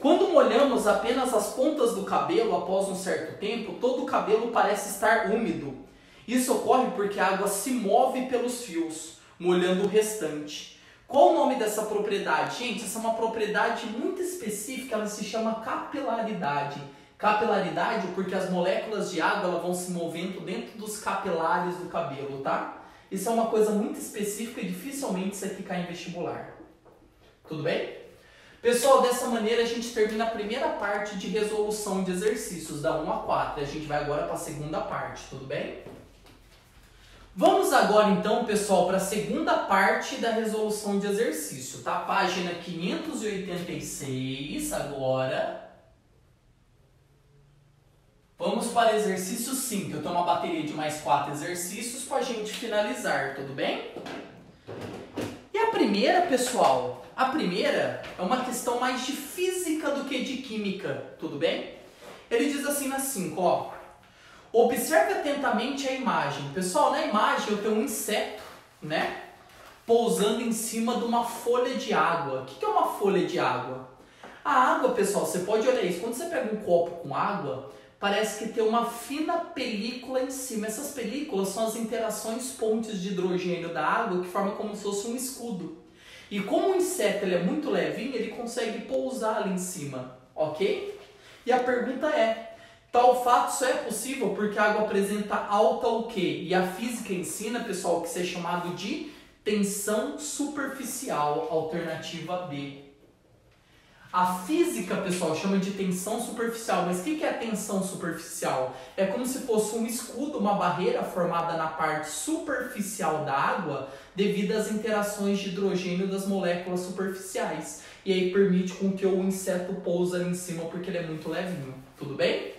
Speaker 1: Quando molhamos apenas as pontas do cabelo após um certo tempo, todo o cabelo parece estar úmido. Isso ocorre porque a água se move pelos fios, molhando o restante. Qual o nome dessa propriedade? Gente, essa é uma propriedade muito específica, ela se chama capilaridade. Capilaridade porque as moléculas de água elas vão se movendo dentro dos capilares do cabelo, tá? Isso é uma coisa muito específica e dificilmente isso aqui cai em vestibular. Tudo bem? Pessoal, dessa maneira a gente termina a primeira parte de resolução de exercícios, da 1 a 4. A gente vai agora para a segunda parte, tudo bem? Vamos agora então, pessoal, para a segunda parte da resolução de exercício, tá? Página 586 agora. Vamos para exercício 5. Eu tenho uma bateria de mais 4 exercícios para a gente finalizar, tudo bem? E a primeira, pessoal, a primeira é uma questão mais de física do que de química, tudo bem? Ele diz assim na 5, ó. Observe atentamente a imagem. Pessoal, na imagem eu tenho um inseto, né? Pousando em cima de uma folha de água. O que é uma folha de água? A água, pessoal, você pode olhar isso. Quando você pega um copo com água, parece que tem uma fina película em cima. Essas películas são as interações pontes de hidrogênio da água que formam como se fosse um escudo. E como o inseto ele é muito levinho, ele consegue pousar ali em cima, ok? E a pergunta é, tal fato só é possível porque a água apresenta alta o quê? E a física ensina, pessoal, que isso é chamado de tensão superficial, alternativa B. A física, pessoal, chama de tensão superficial. Mas o que é a tensão superficial? É como se fosse um escudo, uma barreira formada na parte superficial da água devido às interações de hidrogênio das moléculas superficiais. E aí permite com que o inseto pouse ali em cima porque ele é muito levinho. Tudo bem?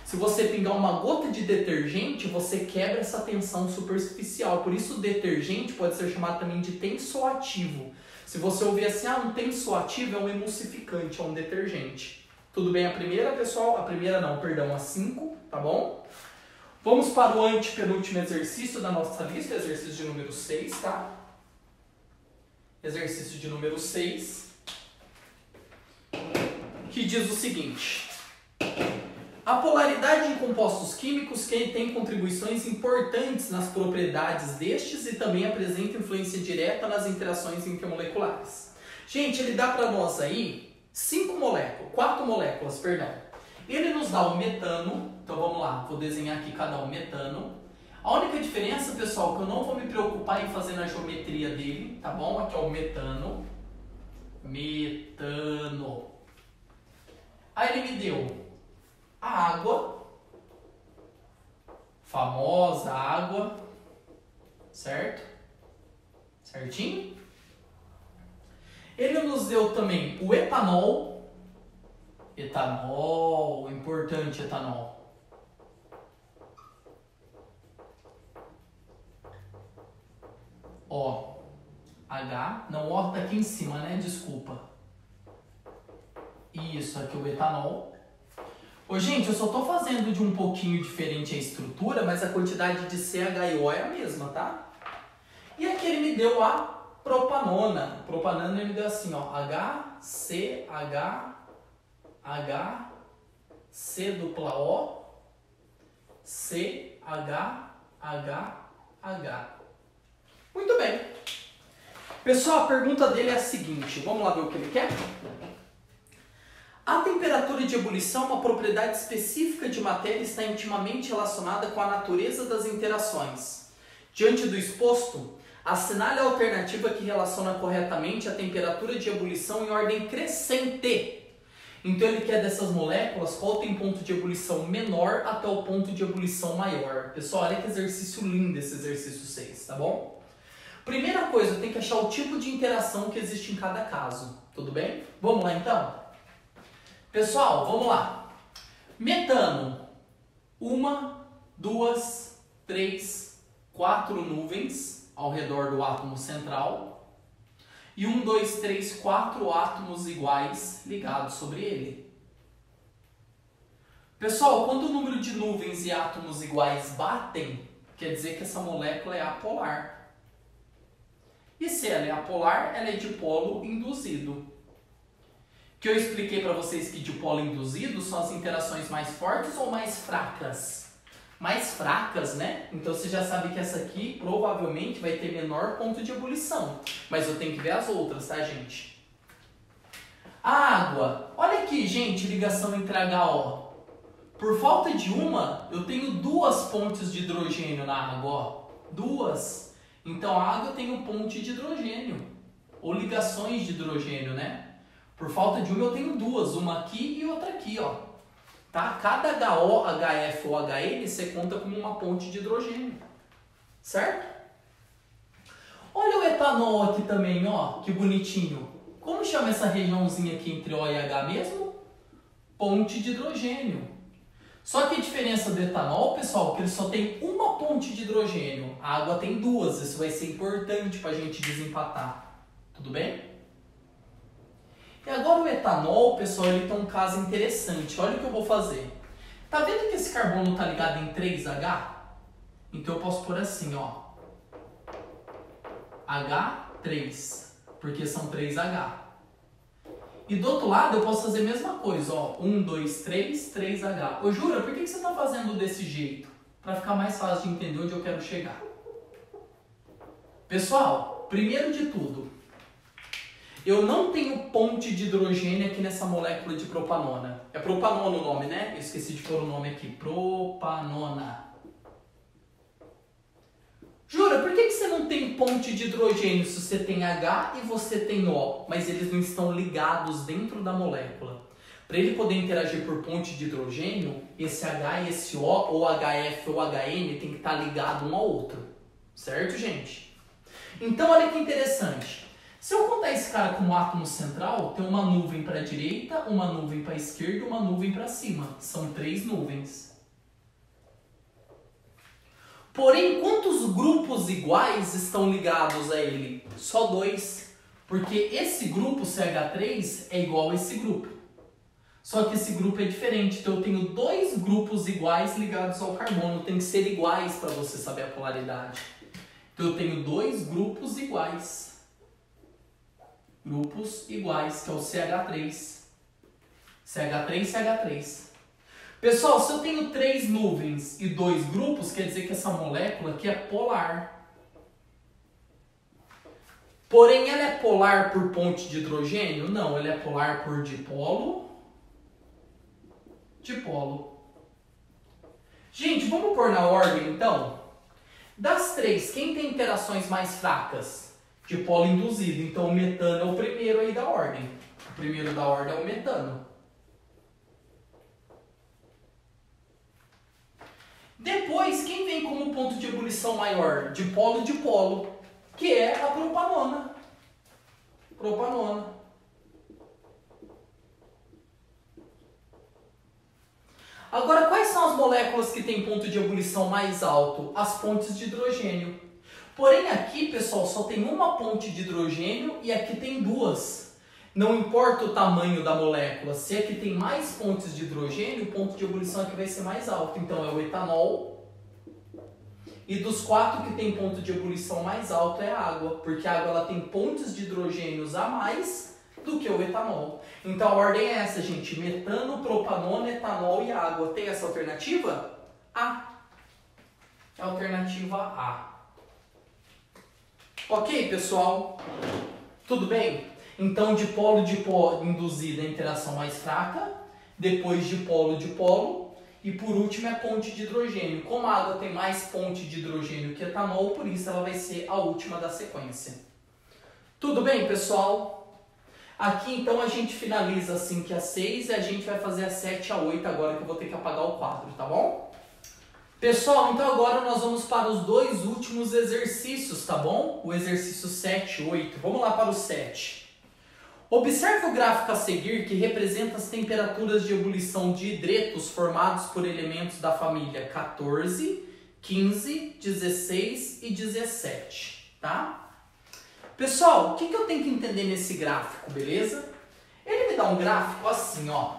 Speaker 1: Se você pingar uma gota de detergente, você quebra essa tensão superficial. Por isso o detergente pode ser chamado também de tensoativo. Se você ouvir assim, um tensoativo é um emulsificante, é um detergente. Tudo bem a primeira, pessoal? A primeira não, perdão, a 5, tá bom? Vamos para o antepenúltimo exercício da nossa lista, exercício de número 6, tá? Exercício de número 6, que diz o seguinte. A polaridade de compostos químicos que tem contribuições importantes nas propriedades destes e também apresenta influência direta nas interações intermoleculares. Gente, ele dá para nós aí 4 moléculas, perdão. Ele nos dá o metano, então vamos lá, vou desenhar aqui cada um metano. A única diferença, pessoal, que eu não vou me preocupar em fazer na geometria dele, tá bom? Aqui é o metano. Metano. Aí ele me deu a água, famosa água, certo? Certinho? Ele nos deu também o etanol, importante etanol. Ó, H, não, O tá aqui em cima, né? Desculpa. Isso, aqui o etanol. Ô, gente, eu só tô fazendo de um pouquinho diferente a estrutura, mas a quantidade de CH e O é a mesma, tá? E aqui ele me deu a propanona. Propanona ele me deu assim, ó, HCH, C dupla O, CHH. Muito bem. Pessoal, a pergunta dele é a seguinte. Vamos lá ver o que ele quer? A temperatura de ebulição é uma propriedade específica de matéria e está intimamente relacionada com a natureza das interações. Diante do exposto, assinale a alternativa que relaciona corretamente a temperatura de ebulição em ordem crescente. Então ele quer dessas moléculas qual tem ponto de ebulição menor até o ponto de ebulição maior. Pessoal, olha que exercício lindo esse exercício 6, tá bom? Primeira coisa, eu tenho que achar o tipo de interação que existe em cada caso. Tudo bem? Vamos lá então? Pessoal, vamos lá. Metano. 1, 2, 3, 4 nuvens ao redor do átomo central. E 1, 2, 3, 4 átomos iguais ligados sobre ele. Pessoal, quando o número de nuvens e átomos iguais batem, quer dizer que essa molécula é apolar. E se ela é apolar, ela é dipolo induzido. Que eu expliquei para vocês que dipolo induzido são as interações mais fortes ou mais fracas? Mais fracas, né? Então você já sabe que essa aqui provavelmente vai ter menor ponto de ebulição. Mas eu tenho que ver as outras, tá, gente? A água. Olha aqui, gente, ligação entre HO. Por falta de uma, eu tenho 2 pontes de hidrogênio na água, ó. 2. Então a água tem um ponte de hidrogênio. Ou ligações de hidrogênio, né? Por falta de uma eu tenho 2, uma aqui e outra aqui, ó. Tá? Cada HO, HF ou HN você conta como uma ponte de hidrogênio. Certo? Olha o etanol aqui também, ó, que bonitinho. Como chama essa regiãozinha aqui entre O e H mesmo? Ponte de hidrogênio. Só que a diferença do etanol, pessoal, é que ele só tem uma ponte de hidrogênio. A água tem 2, isso vai ser importante para a gente desempatar. Tudo bem? E agora o etanol, pessoal, ele tem um caso interessante. Olha o que eu vou fazer. Tá vendo que esse carbono está ligado em 3H? Então eu posso pôr assim, ó. H3, porque são 3H. E do outro lado eu posso fazer a mesma coisa, ó. 1, 2, 3, 3H. Ô, Jura, por que você está fazendo desse jeito? Para ficar mais fácil de entender onde eu quero chegar. Pessoal, primeiro de tudo, eu não tenho ponte de hidrogênio aqui nessa molécula de propanona. É propanona o nome, né? Eu esqueci de pôr o nome aqui. Propanona. Jura, por que você não tem ponte de hidrogênio se você tem H e você tem O, mas eles não estão ligados dentro da molécula? Para ele poder interagir por ponte de hidrogênio, esse H e esse O, ou HF ou HN, tem que estar ligado um ao outro. Certo, gente? Então, olha que interessante. Se eu contar esse cara como átomo central, tem uma nuvem para a direita, uma nuvem para a esquerda e uma nuvem para cima. São 3 nuvens. Porém, quantos grupos iguais estão ligados a ele? Só 2. Porque esse grupo, CH3, é igual a esse grupo. Só que esse grupo é diferente. Então eu tenho 2 grupos iguais ligados ao carbono. Tem que ser iguais para você saber a polaridade. Então eu tenho 2 grupos iguais. Grupos iguais, que é o CH3. CH3, CH3. Pessoal, se eu tenho 3 nuvens e 2 grupos, quer dizer que essa molécula aqui é polar. Porém, ela é polar por ponte de hidrogênio? Não, ela é polar por dipolo. Dipolo. Gente, vamos pôr na ordem então? Das 3, quem tem interações mais fracas? Dipolo induzido. Então, o metano é o primeiro aí da ordem. O primeiro da ordem é o metano. Depois, quem vem como ponto de ebulição maior? Dipolo, que é a propanona. Propanona. Agora, quais são as moléculas que têm ponto de ebulição mais alto? As pontes de hidrogênio. Porém, aqui, pessoal, só tem uma ponte de hidrogênio e aqui tem 2. Não importa o tamanho da molécula, se aqui tem mais pontes de hidrogênio, o ponto de ebulição aqui vai ser mais alto. Então, é o etanol. E dos 4 que tem ponto de ebulição mais alto é a água, porque a água ela tem pontes de hidrogênios a mais do que o etanol. Então a ordem é essa, gente: metano, propanona, etanol e água. Tem essa alternativa? A. Alternativa A. Ok, pessoal? Tudo bem? Então dipolo induzido é a interação mais fraca, depois dipolo, e por último é ponte de hidrogênio. Como a água tem mais ponte de hidrogênio que etanol, por isso ela vai ser a última da sequência. Tudo bem, pessoal? Aqui então a gente finaliza a 5 e a 6 e a gente vai fazer a 7 e a 8 agora, que eu vou ter que apagar o quadro, tá bom? Pessoal, então agora nós vamos para os 2 últimos exercícios, tá bom? O exercício 7 e 8. Vamos lá para o 7. Observe o gráfico a seguir que representa as temperaturas de ebulição de hidretos formados por elementos da família 14, 15, 16 e 17, tá? Pessoal, o que eu tenho que entender nesse gráfico, beleza? Ele me dá um gráfico assim, ó.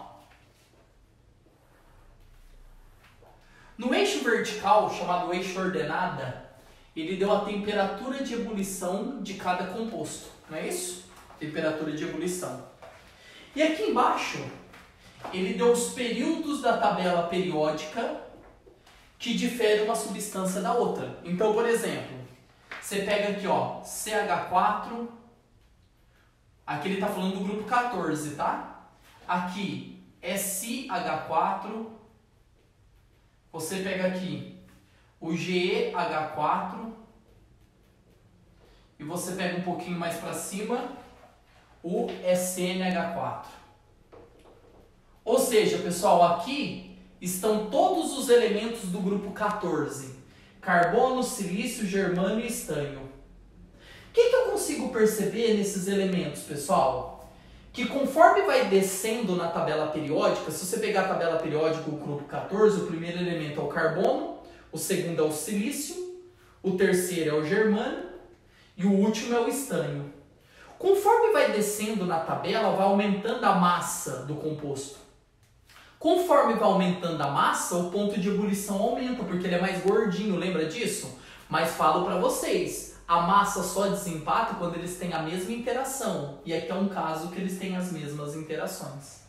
Speaker 1: No eixo vertical, chamado eixo ordenada, ele deu a temperatura de ebulição de cada composto, não é isso? Temperatura de ebulição. E aqui embaixo, ele deu os períodos da tabela periódica que diferem uma substância da outra. Então, por exemplo, você pega aqui, ó, CH4, aqui ele está falando do grupo 14, tá? Aqui é SiH4, você pega aqui o GeH4 e você pega um pouquinho mais para cima o SnH4. Ou seja, pessoal, aqui estão todos os elementos do grupo 14. Carbono, silício, germânio e estanho. O que eu consigo perceber nesses elementos, pessoal? Que conforme vai descendo na tabela periódica, se você pegar a tabela periódica do grupo 14, o primeiro elemento é o carbono, o segundo é o silício, o terceiro é o germânio e o último é o estanho. Conforme vai descendo na tabela, vai aumentando a massa do composto. Conforme vai aumentando a massa, o ponto de ebulição aumenta, porque ele é mais gordinho, lembra disso? Mas falo para vocês, a massa só desempata quando eles têm a mesma interação. E aqui é um caso que eles têm as mesmas interações.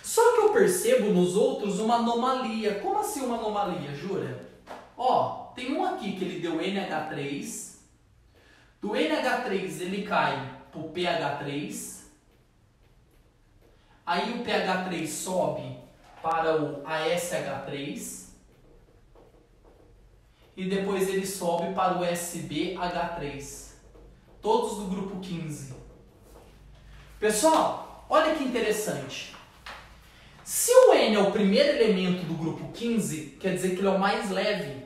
Speaker 1: Só que eu percebo nos outros uma anomalia. Como assim uma anomalia, jura? Ó, tem um aqui que ele deu NH3. Do NH3 ele cai para o PH3. Aí o PH3 sobe para o ASH3 e depois ele sobe para o SbH3, todos do grupo 15. Pessoal, olha que interessante. Se o N é o primeiro elemento do grupo 15, quer dizer que ele é o mais leve.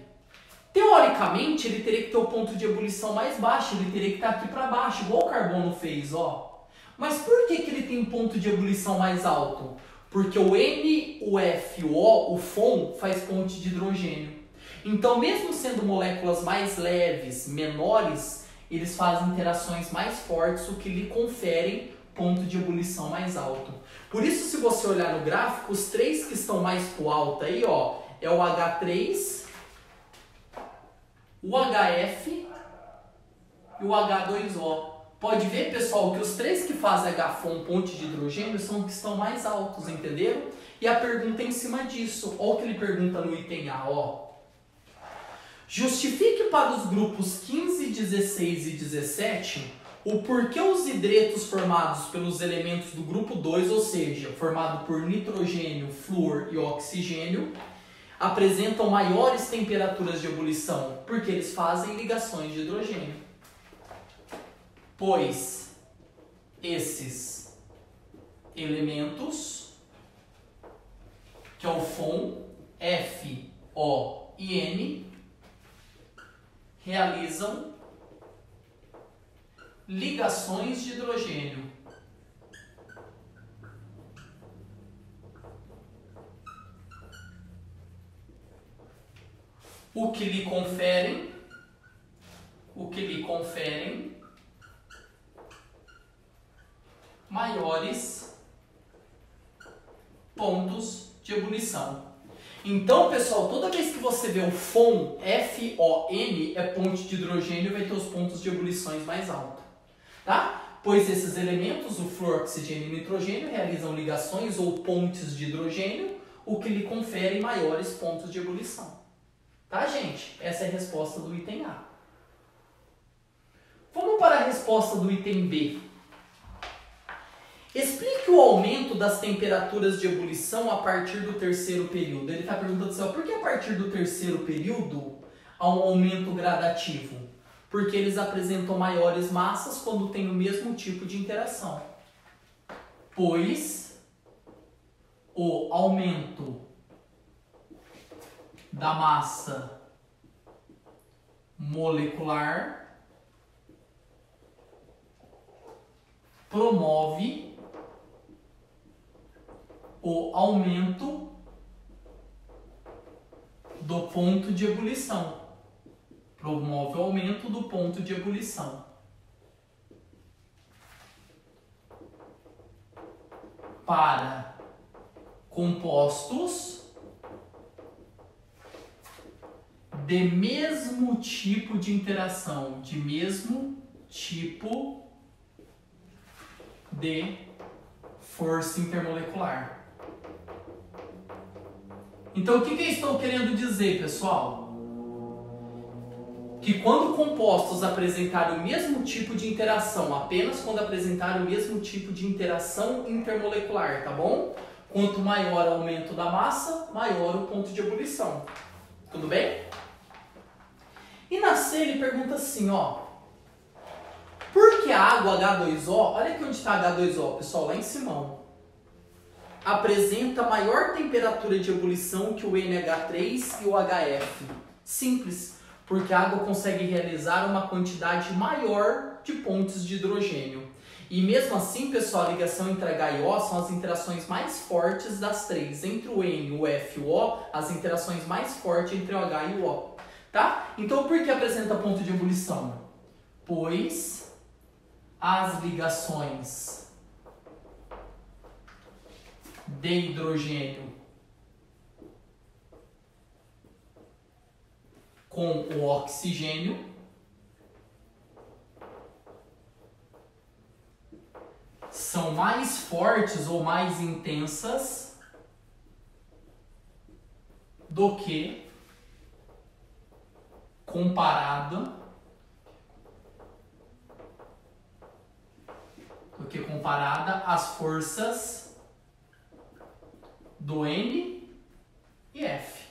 Speaker 1: Teoricamente, ele teria que ter o ponto de ebulição mais baixo, ele teria que estar aqui para baixo, igual o carbono fez, ó. Mas por que ele tem um ponto de ebulição mais alto? Porque o N, o F, o O, o FON faz ponte de hidrogênio. Então, mesmo sendo moléculas mais leves, menores, eles fazem interações mais fortes, o que lhe conferem ponto de ebulição mais alto. Por isso, se você olhar no gráfico, os 3 que estão mais pro alto aí, ó, é o H3, o HF e o H2O. Pode ver, pessoal, que os três que fazem HFON ponte de hidrogênio são os que estão mais altos, entenderam? E a pergunta é em cima disso. Olha o que ele pergunta no item A, ó. Justifique para os grupos 15, 16 e 17 o porquê os hidretos formados pelos elementos do grupo 2, ou seja, formado por nitrogênio, flúor e oxigênio, apresentam maiores temperaturas de ebulição, porque eles fazem ligações de hidrogênio. Pois esses elementos, que é o FON, F, O e N, realizam ligações de hidrogênio. O que lhe conferem maiores pontos de ebulição. Então, pessoal, toda vez que você vê o FON, F-O-N, é ponte de hidrogênio, vai ter os pontos de ebulições mais altos. Tá? Pois esses elementos, o flúor, oxigênio e nitrogênio, realizam ligações ou pontes de hidrogênio, o que lhe confere maiores pontos de ebulição. Tá, gente? Essa é a resposta do item A. Vamos para a resposta do item B. Explique o aumento das temperaturas de ebulição a partir do terceiro período. Ele está perguntando assim, ó, por que a partir do terceiro período há um aumento gradativo? Porque eles apresentam maiores massas quando têm o mesmo tipo de interação. Pois o aumento da massa molecular promove o aumento do ponto de ebulição. Promove o aumento do ponto de ebulição. Para compostos de mesmo tipo de interação, de mesmo tipo de força intermolecular. Então, o que eu estou querendo dizer, pessoal? Que quando compostos apresentarem o mesmo tipo de interação, apenas quando apresentarem o mesmo tipo de interação intermolecular, tá bom? Quanto maior o aumento da massa, maior o ponto de ebulição. Tudo bem? E na C ele pergunta assim, ó. Por que a água H2O, olha aqui onde está H2O, pessoal, lá em cima, apresenta maior temperatura de ebulição que o NH3 e o HF? Simples, porque a água consegue realizar uma quantidade maior de pontos de hidrogênio. E mesmo assim, pessoal, a ligação entre H e O são as interações mais fortes das três. Entre o N, o F e o O, as interações mais fortes entre o H e o O. Tá? Então, por que apresenta ponto de ebulição? Pois as ligações de hidrogênio com o oxigênio são mais fortes ou mais intensas do que comparada às forças do N e F.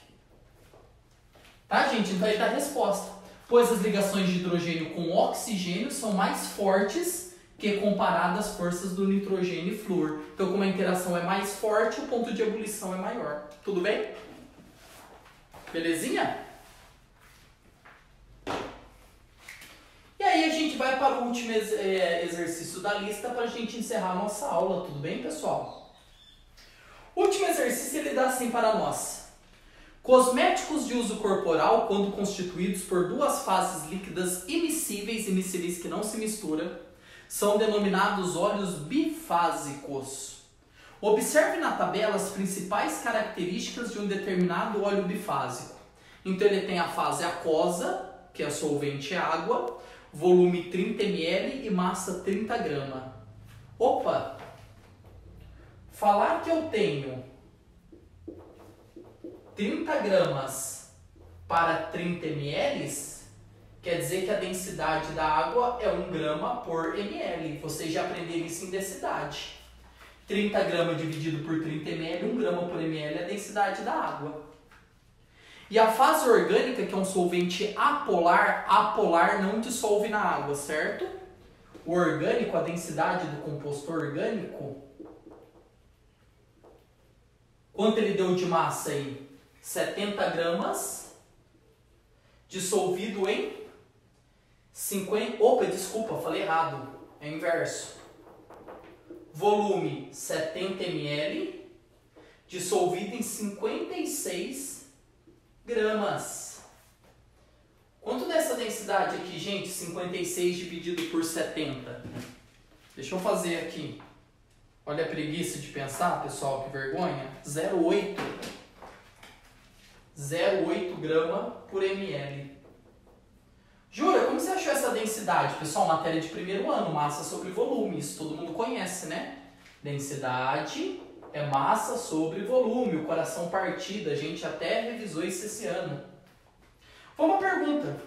Speaker 1: Tá, gente? Então aí tá a resposta. Pois as ligações de hidrogênio com oxigênio são mais fortes que comparadas às forças do nitrogênio e flúor. Então, como a interação é mais forte, o ponto de ebulição é maior. Tudo bem? Belezinha? E aí a gente vai para o último exercício da lista para a gente encerrar a nossa aula. Tudo bem, pessoal? O último exercício ele dá assim para nós. Cosméticos de uso corporal, quando constituídos por duas fases líquidas imissíveis que não se misturam, são denominados óleos bifásicos. Observe na tabela as principais características de um determinado óleo bifásico. Então ele tem a fase aquosa, que é solvente água, volume 30 ml e massa 30 gramas. Opa! Falar que eu tenho 30 gramas para 30 ml quer dizer que a densidade da água é 1 grama por ml. Vocês já aprenderam isso em densidade. 30 gramas dividido por 30 ml, 1 grama por ml é a densidade da água. E a fase orgânica, que é um solvente apolar, apolar não dissolve na água, certo? O orgânico, a densidade do composto orgânico, quanto ele deu de massa aí? 70 gramas, dissolvido em 50... Opa, desculpa, falei errado, é inverso. Volume 70 ml, dissolvido em 56 gramas. Quanto dessa densidade aqui, gente? 56 dividido por 70. Deixa eu fazer aqui. Olha a preguiça de pensar, pessoal, que vergonha. 0,8. 0,8 grama por ml. Jura, como você achou essa densidade? Pessoal, matéria de primeiro ano, massa sobre volume. Isso todo mundo conhece, né? Densidade é massa sobre volume, o coração partido. A gente até revisou isso esse ano. Uma pergunta.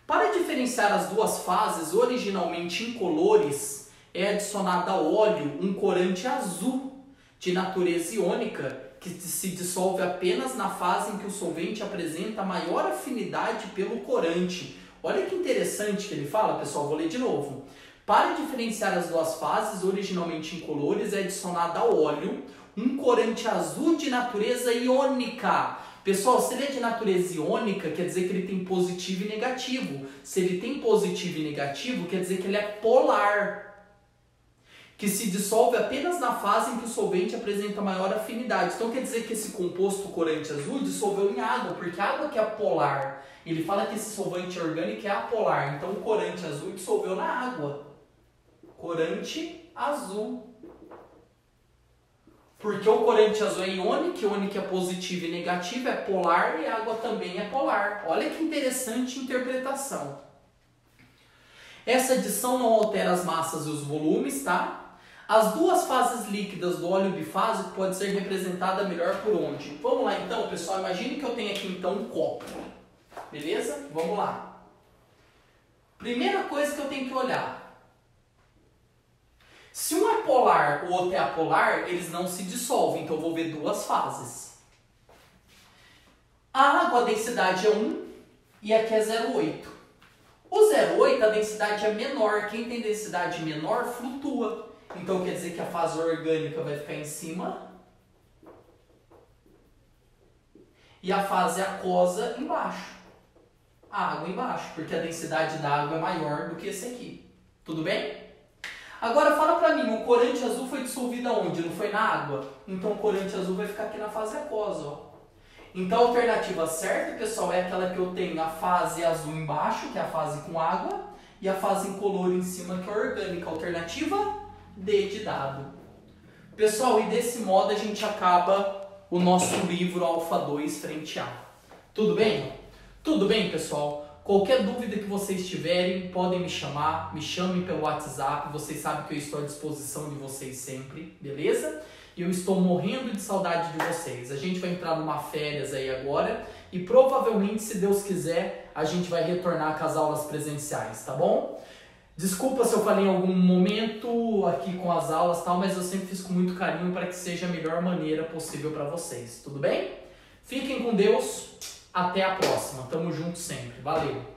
Speaker 1: Para diferenciar as duas fases originalmente incolores, é adicionado a óleo um corante azul de natureza iônica que se dissolve apenas na fase em que o solvente apresenta maior afinidade pelo corante. Olha que interessante que ele fala, pessoal, vou ler de novo. Para diferenciar as duas fases originalmente incolores, é adicionado ao óleo um corante azul de natureza iônica. Pessoal, se ele é de natureza iônica, quer dizer que ele tem positivo e negativo. Se ele tem positivo e negativo, quer dizer que ele é polar, que se dissolve apenas na fase em que o solvente apresenta maior afinidade. Então quer dizer que esse composto corante azul dissolveu em água, porque a água que é polar, ele fala que esse solvente orgânico é apolar. Então o corante azul dissolveu na água. Corante azul. Porque o corante azul é iônico, iônico é positivo e negativo, é polar, e a água também é polar. Olha que interessante interpretação. Essa adição não altera as massas e os volumes, tá? As duas fases líquidas do óleo bifásico podem ser representadas melhor por onde? Vamos lá então, pessoal. Imagine que eu tenho aqui então um copo. Beleza? Vamos lá. Primeira coisa que eu tenho que olhar. Se um é polar, o outro é apolar, eles não se dissolvem. Então eu vou ver duas fases. A água, a densidade é 1 e aqui é 0,8. O 0,8, a densidade é menor. Quem tem densidade menor flutua. Então quer dizer que a fase orgânica vai ficar em cima e a fase aquosa embaixo. A água embaixo, porque a densidade da água é maior do que esse aqui. Tudo bem? Agora fala pra mim, o corante azul foi dissolvido aonde? Não foi na água? Então o corante azul vai ficar aqui na fase aquosa, ó. Então a alternativa certa, pessoal, é aquela que eu tenho a fase azul embaixo, que é a fase com água, e a fase incolor em cima, que é a orgânica. Alternativa D de dado. Pessoal, e desse modo a gente acaba o nosso livro Alfa 2 frente A. Tudo bem? Tudo bem, pessoal? Qualquer dúvida que vocês tiverem, podem me chamar, me chamem pelo WhatsApp, vocês sabem que eu estou à disposição de vocês sempre, beleza? E eu estou morrendo de saudade de vocês. A gente vai entrar numa férias aí agora e provavelmente, se Deus quiser, a gente vai retornar com as aulas presenciais, tá bom? Desculpa se eu falei em algum momento aqui com as aulas e tal, mas eu sempre fiz com muito carinho para que seja a melhor maneira possível para vocês, tudo bem? Fiquem com Deus. Até a próxima. Tamo junto sempre. Valeu!